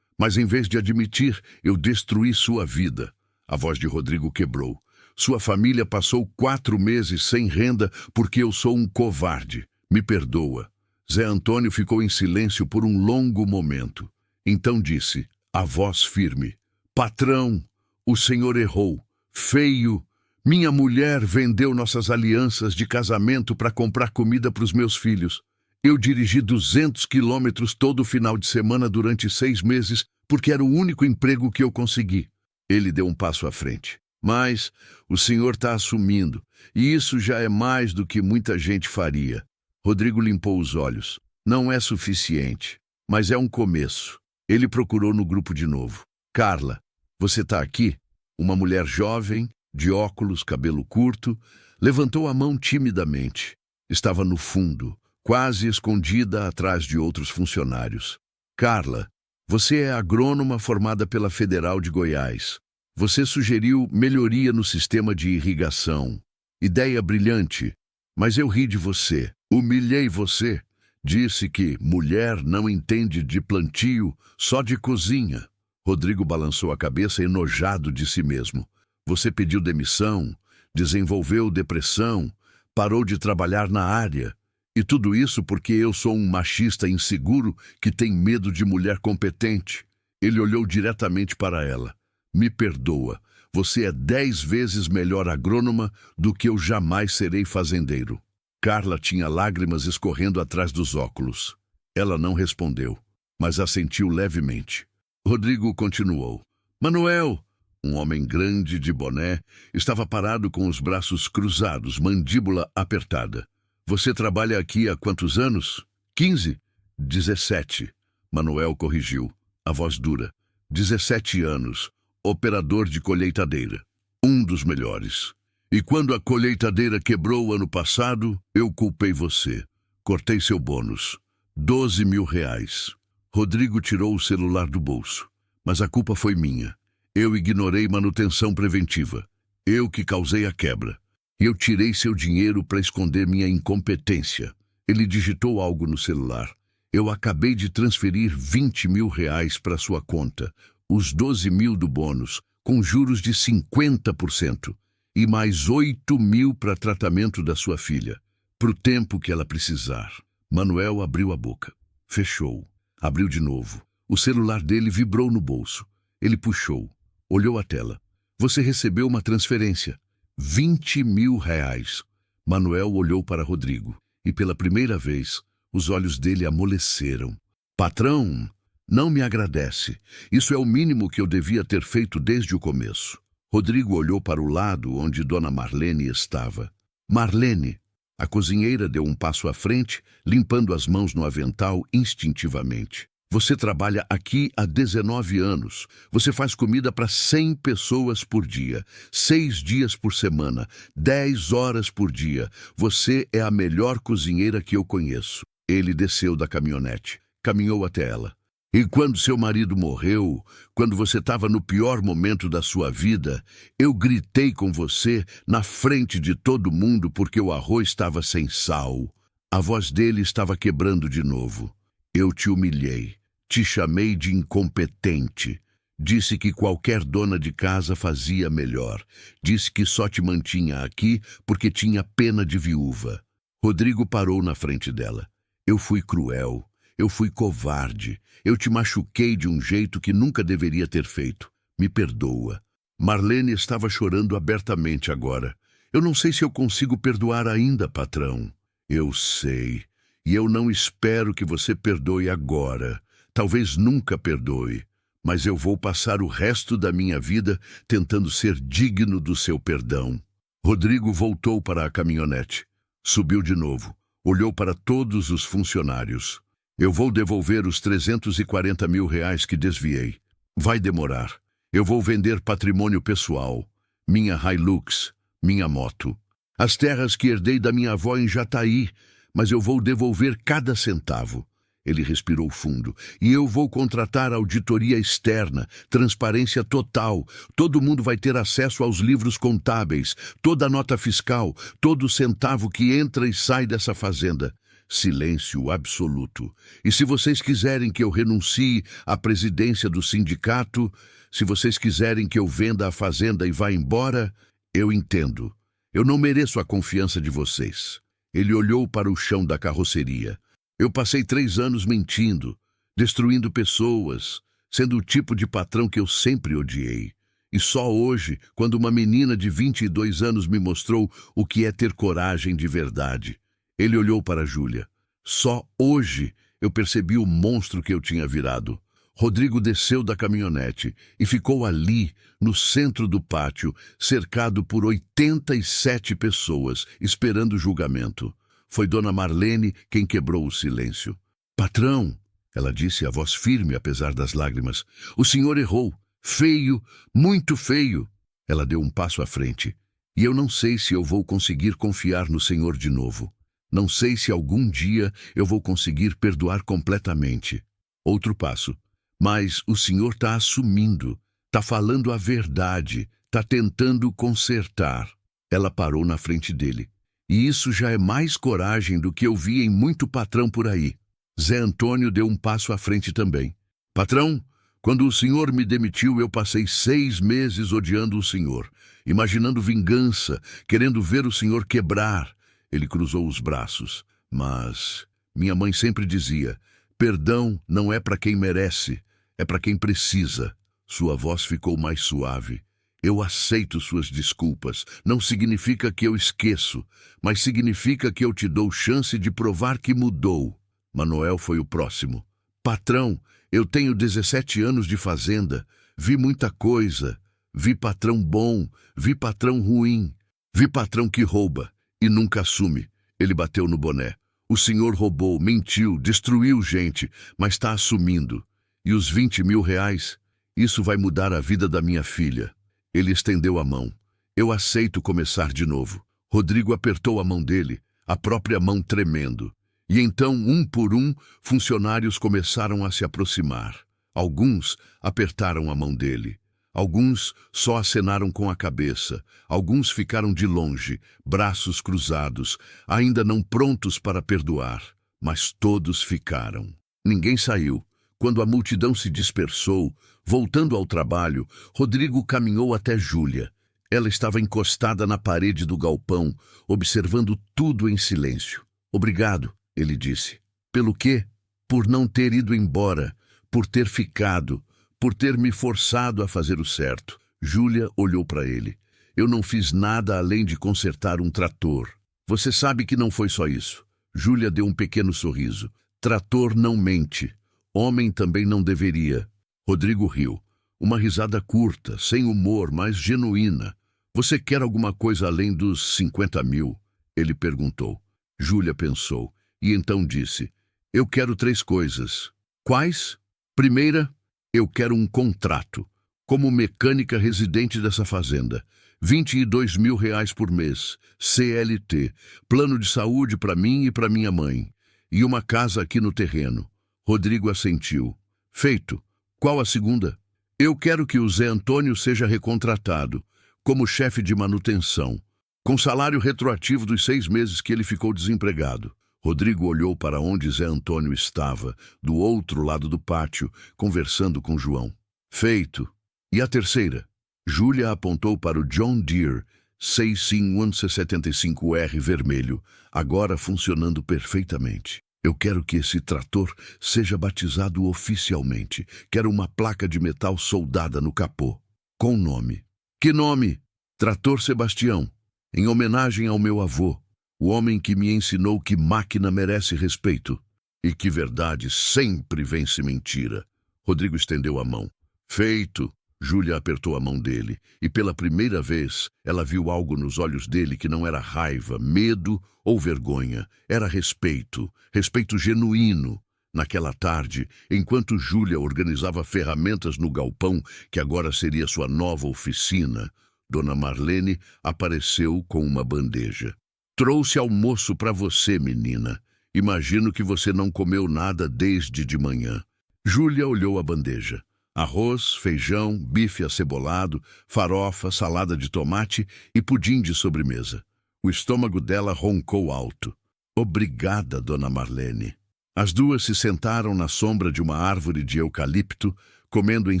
Mas em vez de admitir, eu destruí sua vida. A voz de Rodrigo quebrou. Sua família passou 4 meses sem renda porque eu sou um covarde. Me perdoa. Zé Antônio ficou em silêncio por um longo momento. Então disse, a voz firme, patrão, o senhor errou. Feio. Minha mulher vendeu nossas alianças de casamento para comprar comida para os meus filhos. Eu dirigi 200 quilômetros todo final de semana durante 6 meses porque era o único emprego que eu consegui. Ele deu um passo à frente. Mas o senhor está assumindo, e isso já é mais do que muita gente faria. Rodrigo limpou os olhos. Não é suficiente, mas é um começo. Ele procurou no grupo de novo. Carla, você está aqui? Uma mulher jovem, de óculos, cabelo curto, levantou a mão timidamente. Estava no fundo, quase escondida atrás de outros funcionários. Carla, você é agrônoma formada pela Federal de Goiás. Você sugeriu melhoria no sistema de irrigação. Ideia brilhante, mas eu ri de você, humilhei você. Disse que mulher não entende de plantio, só de cozinha. Rodrigo balançou a cabeça enojado de si mesmo. Você pediu demissão, desenvolveu depressão, parou de trabalhar na área. E tudo isso porque eu sou um machista inseguro que tem medo de mulher competente. Ele olhou diretamente para ela. Me perdoa, você é 10 vezes melhor agrônoma do que eu jamais serei fazendeiro. Carla tinha lágrimas escorrendo atrás dos óculos. Ela não respondeu, mas assentiu levemente. Rodrigo continuou. Manuel, um homem grande de boné, estava parado com os braços cruzados, mandíbula apertada. Você trabalha aqui há quantos anos? 15? 17. Manuel corrigiu, a voz dura. 17 anos, operador de colheitadeira. Um dos melhores. E quando a colheitadeira quebrou ano passado, eu culpei você. Cortei seu bônus. 12 mil reais. Rodrigo tirou o celular do bolso. Mas a culpa foi minha. Eu ignorei manutenção preventiva. Eu que causei a quebra. Eu tirei seu dinheiro para esconder minha incompetência. Ele digitou algo no celular. Eu acabei de transferir 20 mil reais para sua conta. Os 12 mil do bônus, com juros de 50%. E mais 8 mil para tratamento da sua filha, pro tempo que ela precisar. Manuel abriu a boca. Fechou. Abriu de novo. O celular dele vibrou no bolso. Ele puxou. Olhou a tela. Você recebeu uma transferência. 20 mil reais. Manuel olhou para Rodrigo. E pela primeira vez, os olhos dele amoleceram. Patrão, não me agradece. Isso é o mínimo que eu devia ter feito desde o começo. Rodrigo olhou para o lado onde Dona Marlene estava. Marlene, a cozinheira deu um passo à frente, limpando as mãos no avental instintivamente. Você trabalha aqui há 19 anos. Você faz comida para 100 pessoas por dia, 6 dias por semana, 10 horas por dia. Você é a melhor cozinheira que eu conheço. Ele desceu da caminhonete, caminhou até ela. E quando seu marido morreu, quando você estava no pior momento da sua vida, eu gritei com você na frente de todo mundo porque o arroz estava sem sal. A voz dele estava quebrando de novo. Eu te humilhei, te chamei de incompetente. Disse que qualquer dona de casa fazia melhor. Disse que só te mantinha aqui porque tinha pena de viúva. Rodrigo parou na frente dela. Eu fui cruel. Eu fui covarde. Eu te machuquei de um jeito que nunca deveria ter feito. Me perdoa. Marlene estava chorando abertamente agora. Eu não sei se eu consigo perdoar ainda, patrão. Eu sei. E eu não espero que você perdoe agora. Talvez nunca perdoe. Mas eu vou passar o resto da minha vida tentando ser digno do seu perdão. Rodrigo voltou para a caminhonete. Subiu de novo. Olhou para todos os funcionários. Eu vou devolver os 340 mil reais que desviei. Vai demorar. Eu vou vender patrimônio pessoal. Minha Hilux, minha moto. As terras que herdei da minha avó em Jataí, mas eu vou devolver cada centavo. Ele respirou fundo. E eu vou contratar auditoria externa, transparência total. Todo mundo vai ter acesso aos livros contábeis, toda a nota fiscal, todo centavo que entra e sai dessa fazenda. Silêncio absoluto. E se vocês quiserem que eu renuncie à presidência do sindicato, se vocês quiserem que eu venda a fazenda e vá embora, eu entendo. Eu não mereço a confiança de vocês. Ele olhou para o chão da carroceria. Eu passei 3 anos mentindo, destruindo pessoas, sendo o tipo de patrão que eu sempre odiei. E só hoje, quando uma menina de 22 anos me mostrou o que é ter coragem de verdade. Ele olhou para Júlia. Só hoje eu percebi o monstro que eu tinha virado. Rodrigo desceu da caminhonete e ficou ali, no centro do pátio, cercado por 87 pessoas, esperando o julgamento. Foi Dona Marlene quem quebrou o silêncio. Patrão, ela disse, a voz firme apesar das lágrimas, o senhor errou. Feio, muito feio. Ela deu um passo à frente. E eu não sei se eu vou conseguir confiar no Senhor de novo. Não sei se algum dia eu vou conseguir perdoar completamente. Outro passo. Mas o Senhor está assumindo, está falando a verdade, está tentando consertar. Ela parou na frente dele. E isso já é mais coragem do que eu vi em muito patrão por aí. Zé Antônio deu um passo à frente também. Patrão, quando o senhor me demitiu, eu passei 6 meses odiando o senhor, imaginando vingança, querendo ver o senhor quebrar. Ele cruzou os braços. Mas minha mãe sempre dizia, perdão não é para quem merece, é para quem precisa. Sua voz ficou mais suave. Eu aceito suas desculpas. Não significa que eu esqueço, mas significa que eu te dou chance de provar que mudou. Manoel foi o próximo. Patrão, eu tenho 17 anos de fazenda. Vi muita coisa. Vi patrão bom, vi patrão ruim. Vi patrão que rouba e nunca assume. Ele bateu no boné. O senhor roubou, mentiu, destruiu gente, mas está assumindo. E os 20 mil reais? Isso vai mudar a vida da minha filha. Ele estendeu a mão. Eu aceito começar de novo. Rodrigo apertou a mão dele, a própria mão tremendo. E então, um por um, funcionários começaram a se aproximar. Alguns apertaram a mão dele. Alguns só acenaram com a cabeça. Alguns ficaram de longe, braços cruzados, ainda não prontos para perdoar. Mas todos ficaram. Ninguém saiu. Quando a multidão se dispersou, voltando ao trabalho, Rodrigo caminhou até Júlia. Ela estava encostada na parede do galpão, observando tudo em silêncio. Obrigado, ele disse. Pelo quê? Por não ter ido embora, por ter ficado, por ter me forçado a fazer o certo. Júlia olhou para ele. Eu não fiz nada além de consertar um trator. Você sabe que não foi só isso. Júlia deu um pequeno sorriso. Trator não mente. Homem também não deveria. Rodrigo riu. Uma risada curta, sem humor, mas genuína. Você quer alguma coisa além dos 50 mil? Ele perguntou. Júlia pensou, e então disse, eu quero 3 coisas. Quais? Primeira, eu quero um contrato, como mecânica residente dessa fazenda. 22 mil reais por mês, CLT, plano de saúde para mim e para minha mãe. E uma casa aqui no terreno. Rodrigo assentiu. Feito. Qual a segunda? Eu quero que o Zé Antônio seja recontratado, como chefe de manutenção, com salário retroativo dos 6 meses que ele ficou desempregado. Rodrigo olhou para onde Zé Antônio estava, do outro lado do pátio, conversando com João. Feito. E a terceira? Júlia apontou para o John Deere 65175R vermelho, agora funcionando perfeitamente. Eu quero que esse trator seja batizado oficialmente. Quero uma placa de metal soldada no capô, com nome. Que nome? Trator Sebastião, em homenagem ao meu avô, o homem que me ensinou que máquina merece respeito e que verdade sempre vence mentira. Rodrigo estendeu a mão. Feito. Júlia apertou a mão dele, e pela primeira vez ela viu algo nos olhos dele que não era raiva, medo ou vergonha. Era respeito, respeito genuíno. Naquela tarde, enquanto Júlia organizava ferramentas no galpão, que agora seria sua nova oficina, Dona Marlene apareceu com uma bandeja. Trouxe almoço para você, menina. Imagino que você não comeu nada desde de manhã. Júlia olhou a bandeja. Arroz, feijão, bife acebolado, farofa, salada de tomate e pudim de sobremesa. O estômago dela roncou alto. Obrigada, Dona Marlene. As duas se sentaram na sombra de uma árvore de eucalipto, comendo em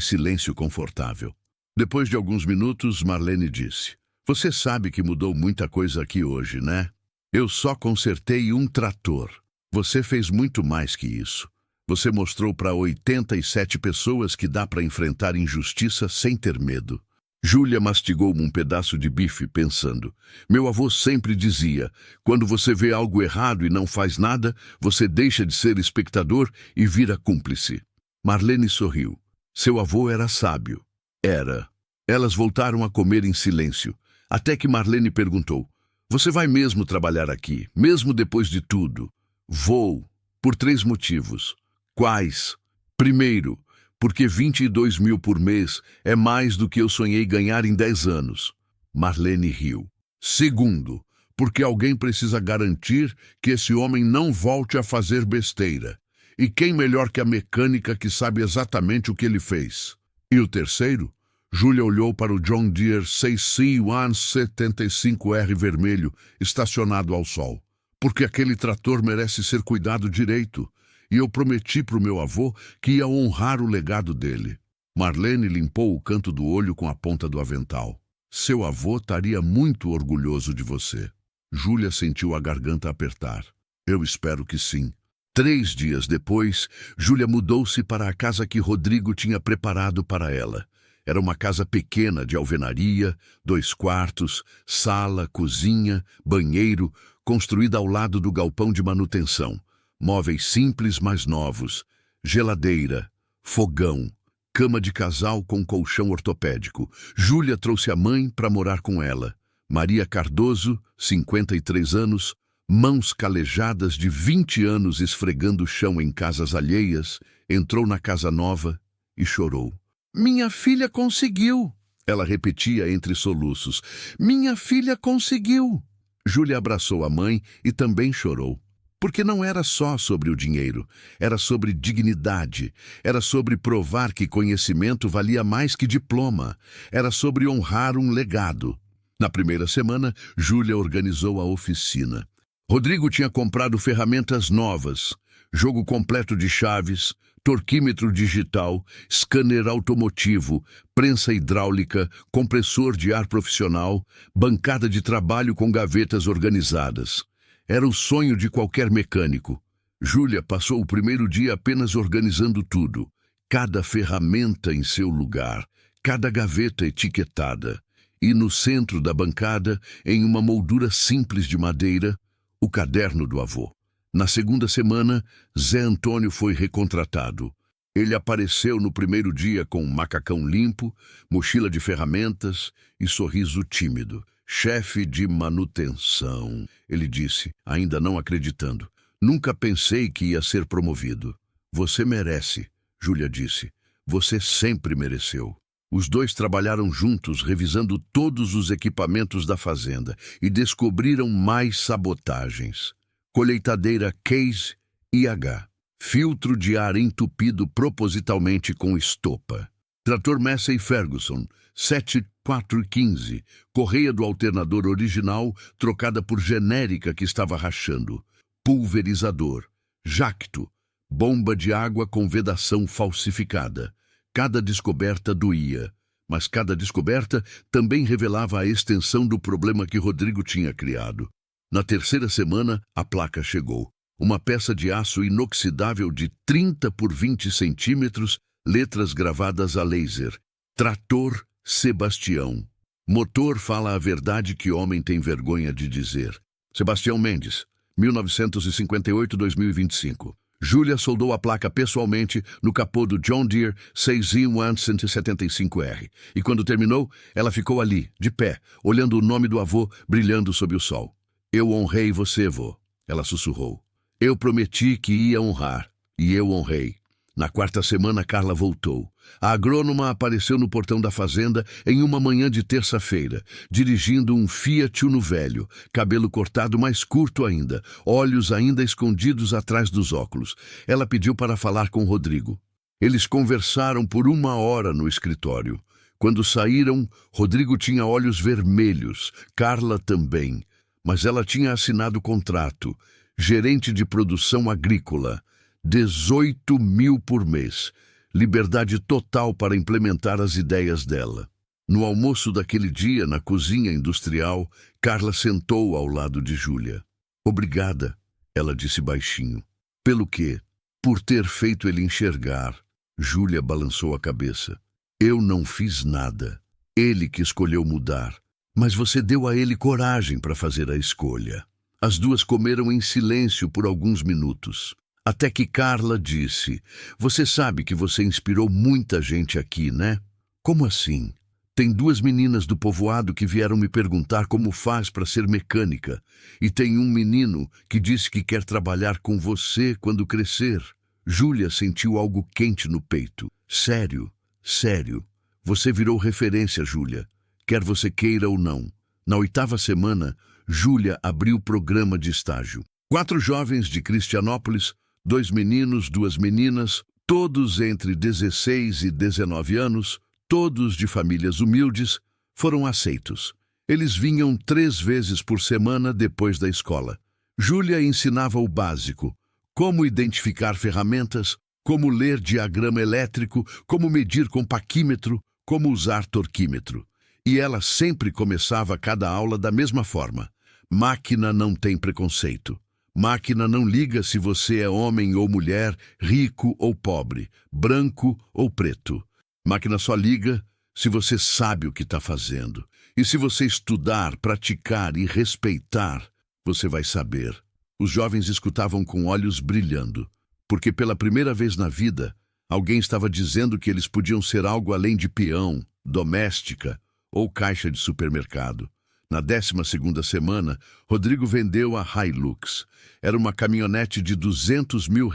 silêncio confortável. Depois de alguns minutos, Marlene disse, você sabe que mudou muita coisa aqui hoje, né? Eu só consertei um trator. Você fez muito mais que isso. Você mostrou para 87 pessoas que dá para enfrentar injustiça sem ter medo. Júlia mastigou um pedaço de bife, pensando. Meu avô sempre dizia, quando você vê algo errado e não faz nada, você deixa de ser espectador e vira cúmplice. Marlene sorriu. Seu avô era sábio. Era. Elas voltaram a comer em silêncio, até que Marlene perguntou, você vai mesmo trabalhar aqui, mesmo depois de tudo? Vou, por 3 motivos. Quais? Primeiro, Porque 22 mil por mês é mais do que eu sonhei ganhar em 10 anos. Marlene riu. Segundo, porque alguém precisa garantir que esse homem não volte a fazer besteira. E quem melhor que a mecânica que sabe exatamente o que ele fez? E o terceiro? Júlia olhou para o John Deere 6C175R vermelho, estacionado ao sol. Porque aquele trator merece ser cuidado direito. E eu prometi para o meu avô que ia honrar o legado dele. Marlene limpou o canto do olho com a ponta do avental. Seu avô estaria muito orgulhoso de você. Júlia sentiu a garganta apertar. Eu espero que sim. 3 dias depois, Júlia mudou-se para a casa que Rodrigo tinha preparado para ela. Era uma casa pequena de alvenaria, 2 quartos, sala, cozinha, banheiro, construída ao lado do galpão de manutenção. Móveis simples, mas novos. Geladeira, fogão, cama de casal com colchão ortopédico. Júlia trouxe a mãe para morar com ela. Maria Cardoso, 53 anos, mãos calejadas de 20 anos esfregando o chão em casas alheias, entrou na casa nova e chorou. Minha filha conseguiu, ela repetia entre soluços. Minha filha conseguiu. Júlia abraçou a mãe e também chorou. Porque não era só sobre o dinheiro, era sobre dignidade, era sobre provar que conhecimento valia mais que diploma, era sobre honrar um legado. Na primeira semana, Júlia organizou a oficina. Rodrigo tinha comprado ferramentas novas, jogo completo de chaves, torquímetro digital, scanner automotivo, prensa hidráulica, compressor de ar profissional, bancada de trabalho com gavetas organizadas. Era o sonho de qualquer mecânico. Júlia passou o primeiro dia apenas organizando tudo. Cada ferramenta em seu lugar, cada gaveta etiquetada. E no centro da bancada, em uma moldura simples de madeira, o caderno do avô. Na segunda semana, Zé Antônio foi recontratado. Ele apareceu no primeiro dia com um macacão limpo, mochila de ferramentas e sorriso tímido. Chefe de manutenção, ele disse, ainda não acreditando. Nunca pensei que ia ser promovido. Você merece, Júlia disse. Você sempre mereceu. Os dois trabalharam juntos, revisando todos os equipamentos da fazenda e descobriram mais sabotagens. Colheitadeira Case IH. Filtro de ar entupido propositalmente com estopa. Trator Massey Ferguson 7415, correia do alternador original trocada por genérica que estava rachando. Pulverizador, jacto, bomba de água com vedação falsificada. Cada descoberta doía, mas cada descoberta também revelava a extensão do problema que Rodrigo tinha criado. Na terceira semana, a placa chegou. Uma peça de aço inoxidável de 30 por 20 centímetros, letras gravadas a laser. Trator Sebastião. Motor fala a verdade que homem tem vergonha de dizer. Sebastião Mendes, 1958-2025. Júlia soldou a placa pessoalmente no capô do John Deere 6Z175R. E quando terminou, ela ficou ali, de pé, olhando o nome do avô brilhando sob o sol. Eu honrei você, vô, ela sussurrou. Eu prometi que ia honrar, e eu honrei. Na quarta semana, Carla voltou. A agrônoma apareceu no portão da fazenda em uma manhã de terça-feira, dirigindo um Fiat Uno velho, cabelo cortado mais curto ainda, olhos ainda escondidos atrás dos óculos. Ela pediu para falar com Rodrigo. Eles conversaram por 1 hora no escritório. Quando saíram, Rodrigo tinha olhos vermelhos, Carla também, mas ela tinha assinado contrato, gerente de produção agrícola, 18 mil por mês, liberdade total para implementar as ideias dela. No almoço daquele dia, na cozinha industrial, Carla sentou ao lado de Júlia. Obrigada, ela disse baixinho. Pelo quê? Por ter feito ele enxergar. Júlia balançou a cabeça. Eu não fiz nada. Ele que escolheu mudar. Mas você deu a ele coragem para fazer a escolha. As duas comeram em silêncio por alguns minutos. Até que Carla disse, você sabe que você inspirou muita gente aqui, né? Como assim? Tem 2 meninas do povoado que vieram me perguntar como faz para ser mecânica. E tem um menino que disse que quer trabalhar com você quando crescer. Júlia sentiu algo quente no peito. Sério, sério. Você virou referência, Júlia. Quer você queira ou não. Na 8ª semana, Júlia abriu o programa de estágio. 4 jovens de Cristianópolis, 2 meninos, 2 meninas, todos entre 16 e 19 anos, todos de famílias humildes, foram aceitos. Eles vinham 3 vezes por semana depois da escola. Júlia ensinava o básico: como identificar ferramentas, como ler diagrama elétrico, como medir com paquímetro, como usar torquímetro. E ela sempre começava cada aula da mesma forma: máquina não tem preconceito. Máquina não liga se você é homem ou mulher, rico ou pobre, branco ou preto. Máquina só liga se você sabe o que está fazendo. E se você estudar, praticar e respeitar, você vai saber. Os jovens escutavam com olhos brilhando, porque pela primeira vez na vida, alguém estava dizendo que eles podiam ser algo além de peão, doméstica ou caixa de supermercado. Na 12ª semana, Rodrigo vendeu a Hilux. Era uma caminhonete de R$200 mil.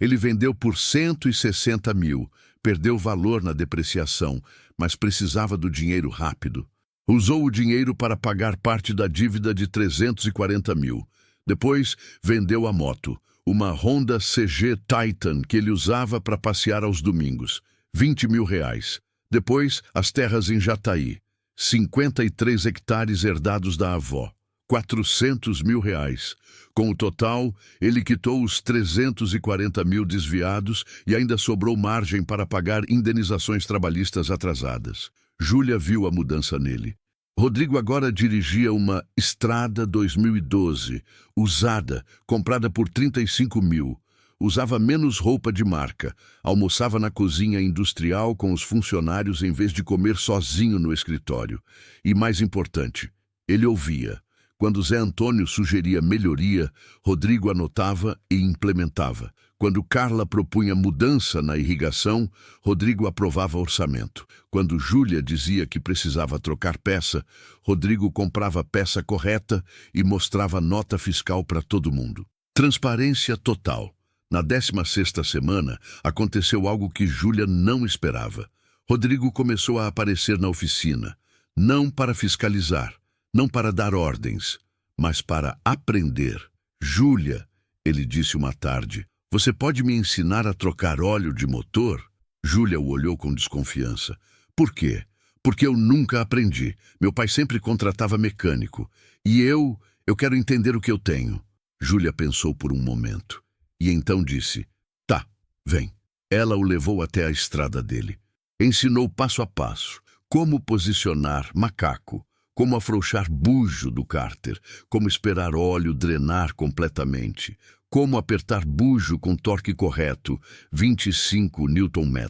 Ele vendeu por 160 mil. Perdeu valor na depreciação, mas precisava do dinheiro rápido. Usou o dinheiro para pagar parte da dívida de 340 mil. Depois, vendeu a moto, uma Honda CG Titan que ele usava para passear aos domingos, R$20 mil. Depois, as terras em Jataí, 53 hectares herdados da avó, R$400 mil. Com o total, ele quitou os 340 mil desviados e ainda sobrou margem para pagar indenizações trabalhistas atrasadas. Júlia viu a mudança nele. Rodrigo agora dirigia uma Estrada 2012, usada, comprada por 35 mil. Usava menos roupa de marca, almoçava na cozinha industrial com os funcionários em vez de comer sozinho no escritório. E mais importante, ele ouvia. Quando Zé Antônio sugeria melhoria, Rodrigo anotava e implementava. Quando Carla propunha mudança na irrigação, Rodrigo aprovava orçamento. Quando Júlia dizia que precisava trocar peça, Rodrigo comprava a peça correta e mostrava nota fiscal para todo mundo. Transparência total. Na 16ª semana, aconteceu algo que Júlia não esperava. Rodrigo começou a aparecer na oficina, não para fiscalizar, não para dar ordens, mas para aprender. Júlia, ele disse uma tarde, você pode me ensinar a trocar óleo de motor? Júlia o olhou com desconfiança. Por quê? Porque eu nunca aprendi. Meu pai sempre contratava mecânico. E eu quero entender o que eu tenho. Júlia pensou por um momento. E então disse, tá, vem. Ela o levou até a estrada dele. Ensinou passo a passo como posicionar macaco, como afrouxar bujo do cárter, como esperar óleo drenar completamente, como apertar bujo com torque correto, 25 Nm,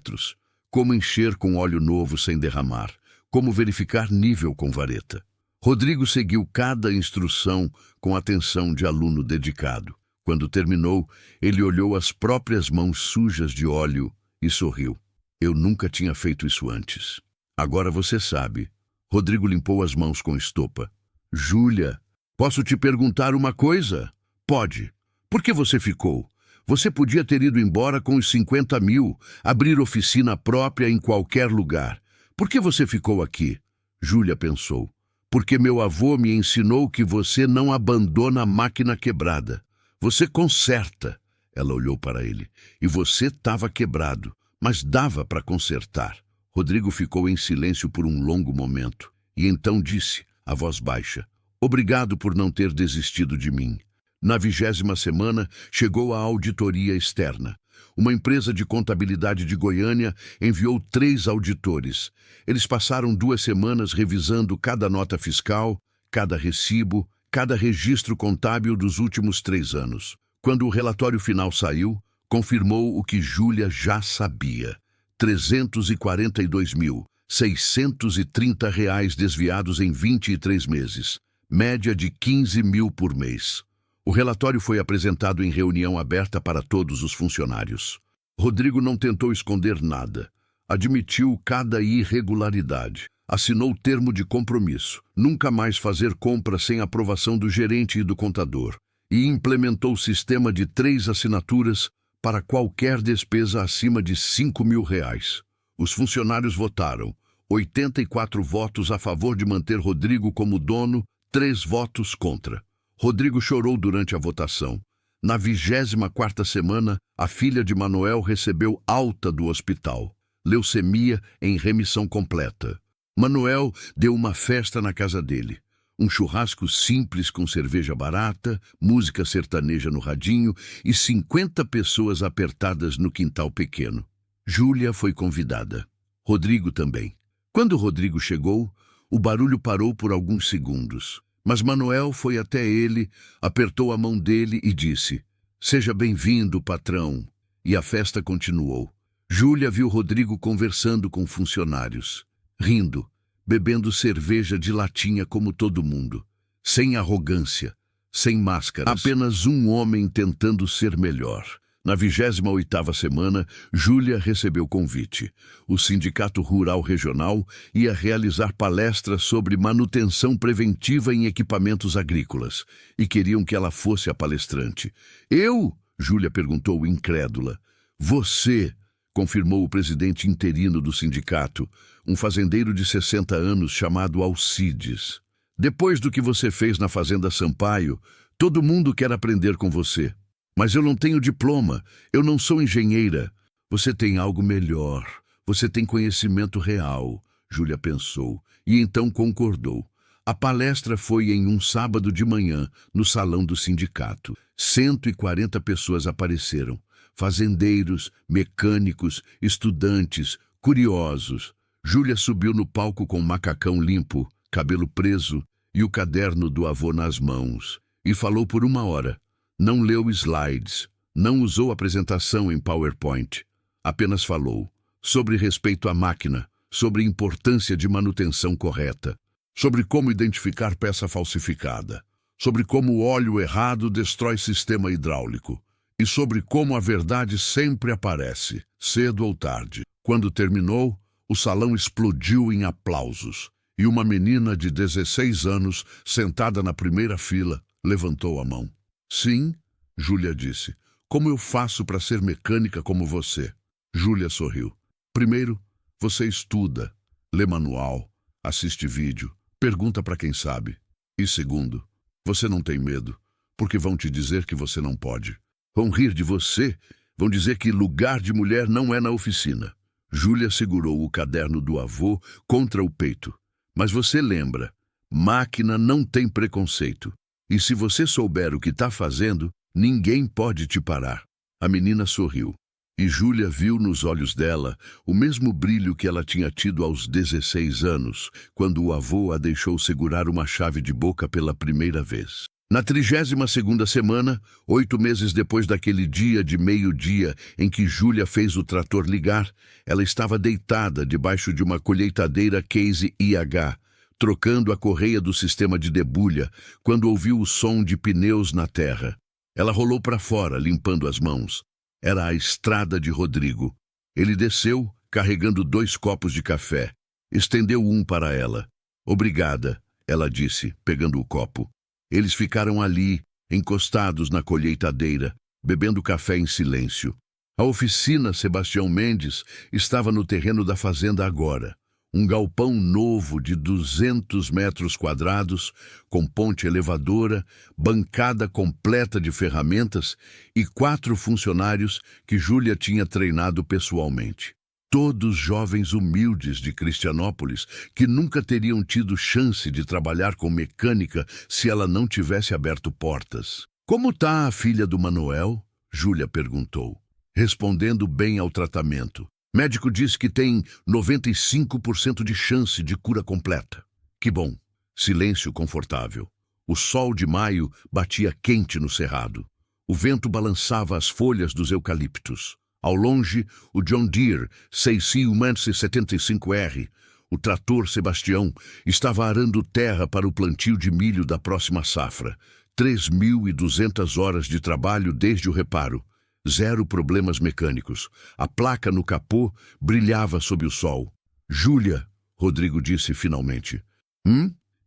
como encher com óleo novo sem derramar, como verificar nível com vareta. Rodrigo seguiu cada instrução com atenção de aluno dedicado. Quando terminou, ele olhou as próprias mãos sujas de óleo e sorriu. Eu nunca tinha feito isso antes. Agora você sabe. Rodrigo limpou as mãos com estopa. Júlia, posso te perguntar uma coisa? Pode. Por que você ficou? Você podia ter ido embora com os 50 mil, abrir oficina própria em qualquer lugar. Por que você ficou aqui? Júlia pensou. Porque meu avô me ensinou que você não abandona a máquina quebrada. Você conserta. Ela olhou para ele. E você estava quebrado, mas dava para consertar. Rodrigo ficou em silêncio por um longo momento. E então disse, a voz baixa, obrigado por não ter desistido de mim. Na 20ª semana, chegou a auditoria externa. Uma empresa de contabilidade de Goiânia enviou 3 auditores. Eles passaram 2 semanas revisando cada nota fiscal, cada recibo, cada registro contábil dos últimos 3 anos. Quando o relatório final saiu, confirmou o que Júlia já sabia. R$342.630 desviados em 23 meses, média de 15 mil por mês. O relatório foi apresentado em reunião aberta para todos os funcionários. Rodrigo não tentou esconder nada. Admitiu cada irregularidade. Assinou o termo de compromisso, nunca mais fazer compra sem aprovação do gerente e do contador, e implementou o sistema de 3 assinaturas para qualquer despesa acima de R$ 5.000. Os funcionários votaram. 84 votos a favor de manter Rodrigo como dono, 3 votos contra. Rodrigo chorou durante a votação. Na 24ª semana, a filha de Manuel recebeu alta do hospital. Leucemia em remissão completa. Manuel deu uma festa na casa dele. Um churrasco simples com cerveja barata, música sertaneja no radinho e 50 pessoas apertadas no quintal pequeno. Júlia foi convidada. Rodrigo também. Quando Rodrigo chegou, o barulho parou por alguns segundos. Mas Manuel foi até ele, apertou a mão dele e disse: "Seja bem-vindo, patrão." E a festa continuou. Júlia viu Rodrigo conversando com funcionários, rindo, bebendo cerveja de latinha como todo mundo, sem arrogância, sem máscaras, apenas um homem tentando ser melhor. Na 28ª semana, Júlia recebeu convite. O Sindicato Rural Regional ia realizar palestras sobre manutenção preventiva em equipamentos agrícolas e queriam que ela fosse a palestrante. "Eu?" Júlia perguntou, incrédula. "Você", confirmou o presidente interino do sindicato, um fazendeiro de 60 anos chamado Alcides. "Depois do que você fez na Fazenda Sampaio, todo mundo quer aprender com você. Mas eu não tenho diploma, eu não sou engenheira." "Você tem algo melhor, você tem conhecimento real", Júlia pensou, e então concordou. A palestra foi em um sábado de manhã, no salão do sindicato. 140 pessoas apareceram. Fazendeiros, mecânicos, estudantes, curiosos. Júlia subiu no palco com um macacão limpo, cabelo preso e o caderno do avô nas mãos. E falou por 1 hora. Não leu slides, não usou apresentação em PowerPoint. Apenas falou sobre respeito à máquina, sobre importância de manutenção correta, sobre como identificar peça falsificada, sobre como o óleo errado destrói sistema hidráulico e sobre como a verdade sempre aparece, cedo ou tarde. Quando terminou, o salão explodiu em aplausos e uma menina de 16 anos, sentada na primeira fila, levantou a mão. "Sim", Júlia disse. "Como eu faço para ser mecânica como você?" Júlia sorriu. "Primeiro, você estuda, lê manual, assiste vídeo, pergunta para quem sabe. E segundo, você não tem medo, porque vão te dizer que você não pode. Vão rir de você, vão dizer que lugar de mulher não é na oficina." Júlia segurou o caderno do avô contra o peito. "Mas você lembra, máquina não tem preconceito. E se você souber o que está fazendo, ninguém pode te parar." A menina sorriu. E Júlia viu nos olhos dela o mesmo brilho que ela tinha tido aos 16 anos, quando o avô a deixou segurar uma chave de boca pela primeira vez. Na 32ª semana, 8 meses depois daquele dia de meio-dia em que Júlia fez o trator ligar, ela estava deitada debaixo de uma colheitadeira Case IH, trocando a correia do sistema de debulha, quando ouviu o som de pneus na terra. Ela rolou para fora, limpando as mãos. Era a estrada de Rodrigo. Ele desceu, carregando 2 copos de café. Estendeu um para ela. "Obrigada", ela disse, pegando o copo. Eles ficaram ali, encostados na colheitadeira, bebendo café em silêncio. A oficina Sebastião Mendes estava no terreno da fazenda agora. Um galpão novo de 200 metros quadrados, com ponte elevadora, bancada completa de ferramentas e 4 funcionários que Júlia tinha treinado pessoalmente. Todos jovens humildes de Cristianópolis que nunca teriam tido chance de trabalhar com mecânica se ela não tivesse aberto portas. "Como está a filha do Manuel?" Júlia perguntou, respondendo bem ao tratamento. "Médico diz que tem 95% de chance de cura completa." "Que bom." Silêncio confortável. O sol de maio batia quente no cerrado. O vento balançava as folhas dos eucaliptos. Ao longe, o John Deere 6.175R, o trator Sebastião, estava arando terra para o plantio de milho da próxima safra. 3.200 horas de trabalho desde o reparo. 0 problemas mecânicos. A placa no capô brilhava sob o sol. "Júlia", Rodrigo disse finalmente.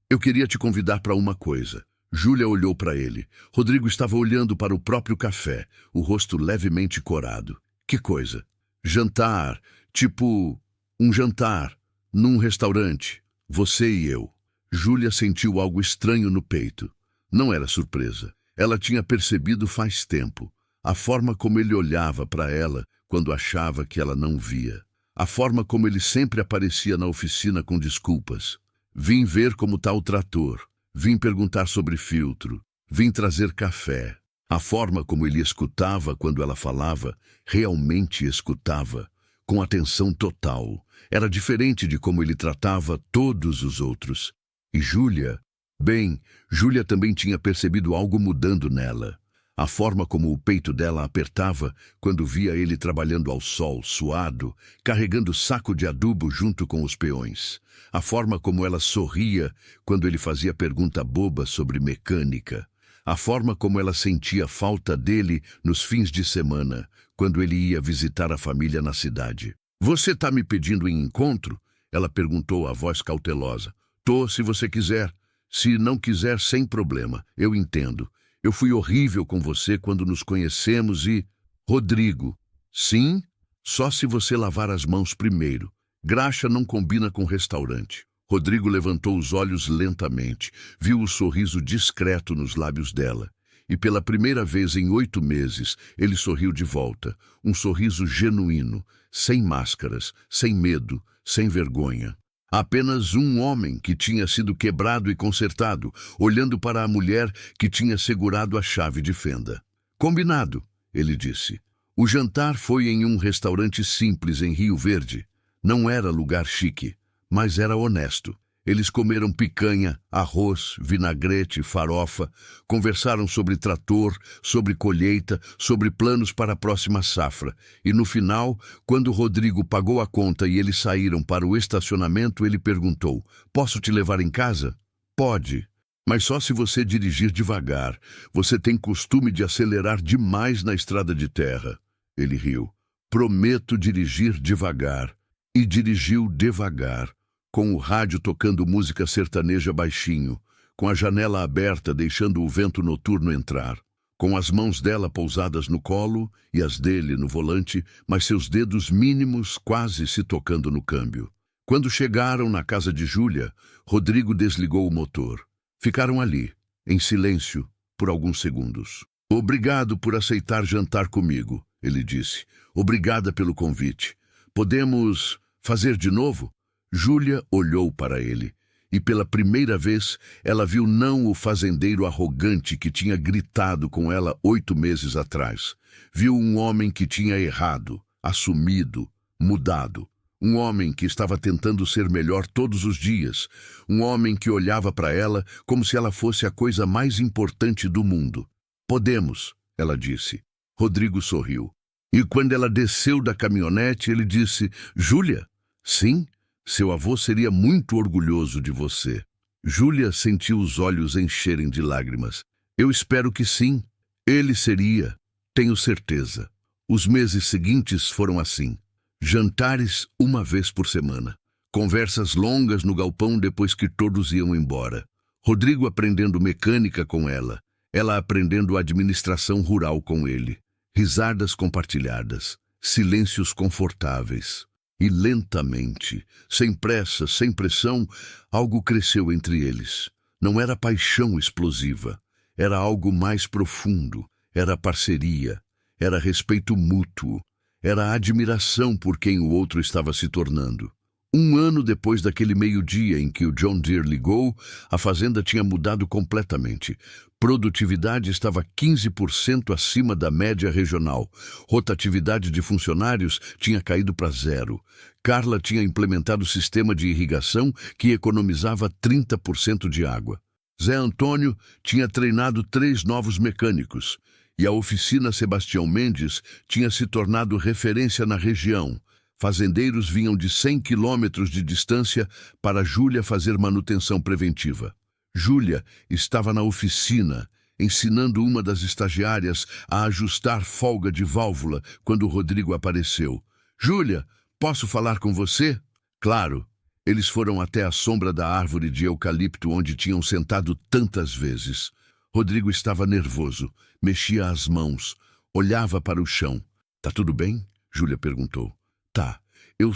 Eu queria te convidar para uma coisa." Júlia olhou para ele. Rodrigo estava olhando para o próprio café, o rosto levemente corado. Que coisa? Jantar, tipo um jantar, num restaurante. Você e eu. Júlia sentiu algo estranho no peito. Não era surpresa. Ela tinha percebido faz tempo. A forma como ele olhava para ela quando achava que ela não via. A forma como ele sempre aparecia na oficina com desculpas. Vim ver como está o trator. Vim perguntar sobre filtro. Vim trazer café. A forma como ele escutava quando ela falava, realmente escutava, com atenção total. Era diferente de como ele tratava todos os outros. E Júlia? Bem, Júlia também tinha percebido algo mudando nela. A forma como o peito dela apertava quando via ele trabalhando ao sol, suado, carregando saco de adubo junto com os peões. A forma como ela sorria quando ele fazia pergunta boba sobre mecânica. A forma como ela sentia falta dele nos fins de semana, quando ele ia visitar a família na cidade. Você está me pedindo em encontro? Ela perguntou a voz cautelosa. Tô, se você quiser. Se não quiser, sem problema. Eu entendo. Eu fui horrível com você quando nos conhecemos e... Rodrigo. Sim? Só se você lavar as mãos primeiro. Graxa não combina com restaurante. Rodrigo levantou os olhos lentamente, viu o sorriso discreto nos lábios dela. E pela primeira vez em 8 meses, ele sorriu de volta. Um sorriso genuíno, sem máscaras, sem medo, sem vergonha. Apenas um homem que tinha sido quebrado e consertado, olhando para a mulher que tinha segurado a chave de fenda. Combinado, ele disse. O jantar foi em um restaurante simples em Rio Verde. Não era lugar chique, mas era honesto. Eles comeram picanha, arroz, vinagrete, farofa, conversaram sobre trator, sobre colheita, sobre planos para a próxima safra. E no final, quando Rodrigo pagou a conta e eles saíram para o estacionamento, ele perguntou: "Posso te levar em casa?" "Pode, mas só se você dirigir devagar. Você tem costume de acelerar demais na estrada de terra." Ele riu. "Prometo dirigir devagar." E dirigiu devagar, com o rádio tocando música sertaneja baixinho, com a janela aberta deixando o vento noturno entrar, com as mãos dela pousadas no colo e as dele no volante, mas seus dedos mínimos quase se tocando no câmbio. Quando chegaram na casa de Júlia, Rodrigo desligou o motor. Ficaram ali, em silêncio, por alguns segundos. "Obrigado por aceitar jantar comigo", ele disse. "Obrigada pelo convite. Podemos fazer de novo?" Júlia olhou para ele, e pela primeira vez ela viu não o fazendeiro arrogante que tinha gritado com ela 8 meses atrás. Viu um homem que tinha errado, assumido, mudado. Um homem que estava tentando ser melhor todos os dias. Um homem que olhava para ela como se ela fosse a coisa mais importante do mundo. "Podemos", ela disse. Rodrigo sorriu. E quando ela desceu da caminhonete, ele disse: "Júlia?" "Sim, seu avô seria muito orgulhoso de você." Júlia sentiu os olhos encherem de lágrimas. "Eu espero que sim. Ele seria, tenho certeza." Os meses seguintes foram assim. Jantares 1 vez por semana. Conversas longas no galpão depois que todos iam embora. Rodrigo aprendendo mecânica com ela. Ela aprendendo administração rural com ele. Risadas compartilhadas. Silêncios confortáveis. E lentamente, sem pressa, sem pressão, algo cresceu entre eles. Não era paixão explosiva. Era algo mais profundo. Era parceria. Era respeito mútuo. Era admiração por quem o outro estava se tornando. 1 ano depois daquele meio-dia em que o John Deere ligou, a fazenda tinha mudado completamente. Produtividade estava 15% acima da média regional. Rotatividade de funcionários tinha caído para 0. Carla tinha implementado sistema de irrigação que economizava 30% de água. Zé Antônio tinha treinado 3 novos mecânicos. E a oficina Sebastião Mendes tinha se tornado referência na região. Fazendeiros vinham de 100 quilômetros de distância para Júlia fazer manutenção preventiva. Júlia estava na oficina, ensinando uma das estagiárias a ajustar folga de válvula quando Rodrigo apareceu. "Júlia, posso falar com você?" "Claro." Eles foram até a sombra da árvore de eucalipto onde tinham sentado tantas vezes. Rodrigo estava nervoso, mexia as mãos, olhava para o chão. Tá tudo bem? Júlia perguntou. Tá, eu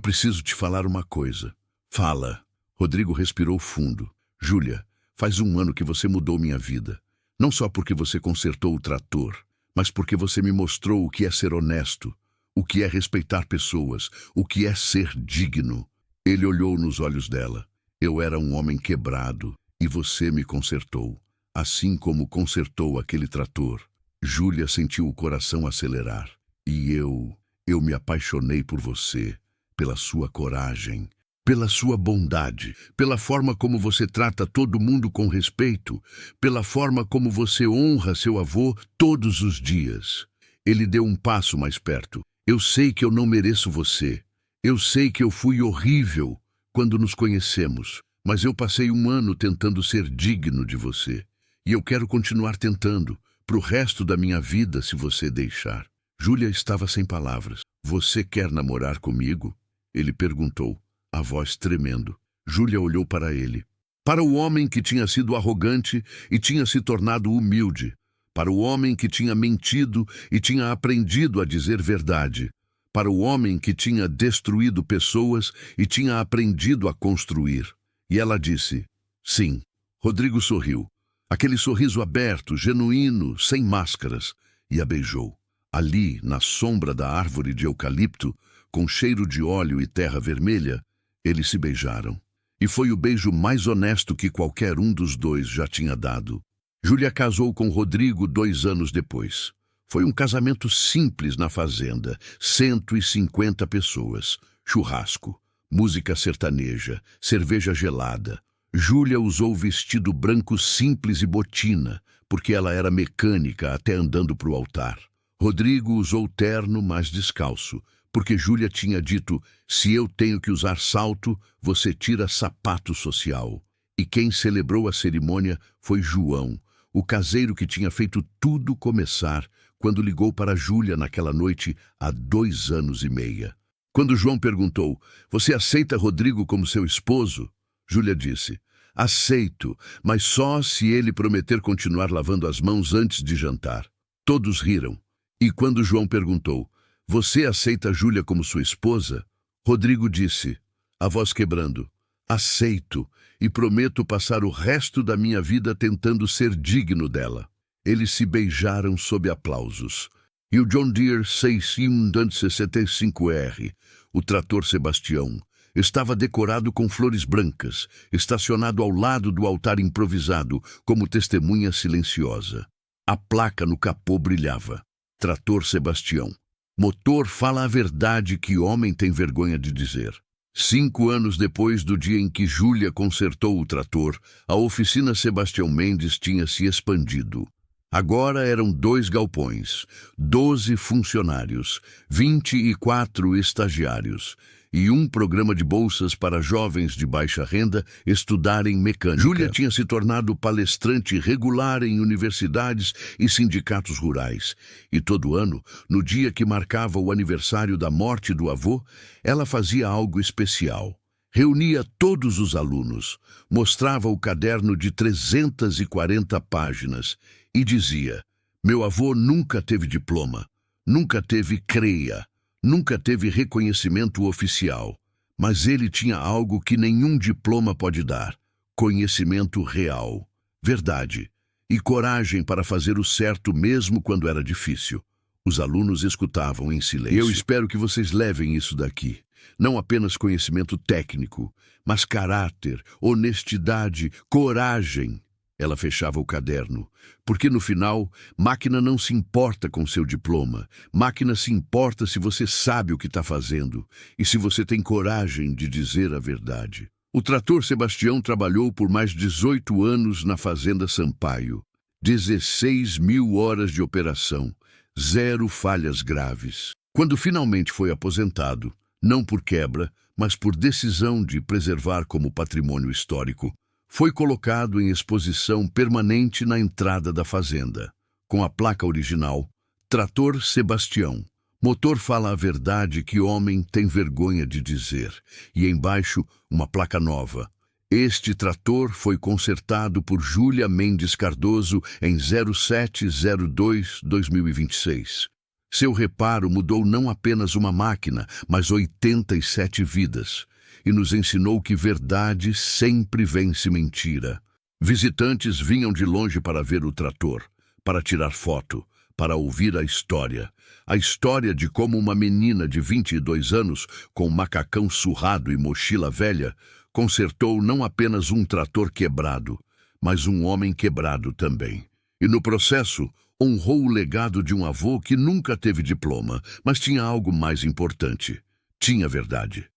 preciso te falar uma coisa. Fala. Rodrigo respirou fundo. Júlia, faz 1 ano que você mudou minha vida. Não só porque você consertou o trator, mas porque você me mostrou o que é ser honesto, o que é respeitar pessoas, o que é ser digno. Ele olhou nos olhos dela. Eu era um homem quebrado e você me consertou, assim como consertou aquele trator. Júlia sentiu o coração acelerar. E eu me apaixonei por você, pela sua coragem, pela sua bondade, pela forma como você trata todo mundo com respeito, pela forma como você honra seu avô todos os dias. Ele deu um passo mais perto. Eu sei que eu não mereço você. Eu sei que eu fui horrível quando nos conhecemos, mas eu passei 1 ano tentando ser digno de você. E eu quero continuar tentando, pro resto da minha vida, se você deixar. Júlia estava sem palavras. Você quer namorar comigo? Ele perguntou, a voz tremendo. Júlia olhou para ele. Para o homem que tinha sido arrogante e tinha se tornado humilde. Para o homem que tinha mentido e tinha aprendido a dizer verdade. Para o homem que tinha destruído pessoas e tinha aprendido a construir. E ela disse, sim. Rodrigo sorriu. Aquele sorriso aberto, genuíno, sem máscaras, e a beijou. Ali, na sombra da árvore de eucalipto, com cheiro de óleo e terra vermelha, eles se beijaram. E foi o beijo mais honesto que qualquer um dos dois já tinha dado. Júlia casou com Rodrigo 2 anos depois. Foi um casamento simples na fazenda, 150 pessoas, churrasco, música sertaneja, cerveja gelada. Júlia usou vestido branco simples e botina, porque ela era mecânica até andando para o altar. Rodrigo usou terno, mas descalço, porque Júlia tinha dito, se eu tenho que usar salto, você tira sapato social. E quem celebrou a cerimônia foi João, o caseiro que tinha feito tudo começar quando ligou para Júlia naquela noite há 2 anos e meio. Quando João perguntou, você aceita Rodrigo como seu esposo? Júlia disse, aceito, mas só se ele prometer continuar lavando as mãos antes de jantar. Todos riram. E quando João perguntou, você aceita Júlia como sua esposa? Rodrigo disse, a voz quebrando, aceito e prometo passar o resto da minha vida tentando ser digno dela. Eles se beijaram sob aplausos. E o John Deere 665R, o trator Sebastião, estava decorado com flores brancas, estacionado ao lado do altar improvisado, como testemunha silenciosa. A placa no capô brilhava. Trator Sebastião. Motor fala a verdade que homem tem vergonha de dizer. 5 anos depois do dia em que Júlia consertou o trator, a oficina Sebastião Mendes tinha se expandido. Agora eram 2 galpões, 12 funcionários, 24 estagiários e um programa de bolsas para jovens de baixa renda estudarem mecânica. Júlia tinha se tornado palestrante regular em universidades e sindicatos rurais. E todo ano, no dia que marcava o aniversário da morte do avô, ela fazia algo especial. Reunia todos os alunos, mostrava o caderno de 340 páginas e dizia, meu avô nunca teve diploma, nunca teve CREA, nunca teve reconhecimento oficial, mas ele tinha algo que nenhum diploma pode dar, conhecimento real, verdade e coragem para fazer o certo mesmo quando era difícil. Os alunos escutavam em silêncio. Eu espero que vocês levem isso daqui. Não apenas conhecimento técnico, mas caráter, honestidade, coragem. Ela fechava o caderno, porque no final, máquina não se importa com seu diploma. Máquina se importa se você sabe o que está fazendo e se você tem coragem de dizer a verdade. O trator Sebastião trabalhou por mais 18 anos na fazenda Sampaio. 16.000 horas de operação, 0 falhas graves. Quando finalmente foi aposentado, não por quebra, mas por decisão de preservar como patrimônio histórico, foi colocado em exposição permanente na entrada da fazenda, com a placa original, Trator Sebastião. Motor fala a verdade que homem tem vergonha de dizer, e embaixo uma placa nova. Este trator foi consertado por Júlia Mendes Cardoso em 07/02/2026. Seu reparo mudou não apenas uma máquina, mas 87 vidas, e nos ensinou que verdade sempre vence mentira. Visitantes vinham de longe para ver o trator, para tirar foto, para ouvir a história. A história de como uma menina de 22 anos, com macacão surrado e mochila velha, consertou não apenas um trator quebrado, mas um homem quebrado também. E no processo, honrou o legado de um avô que nunca teve diploma, mas tinha algo mais importante. Tinha verdade.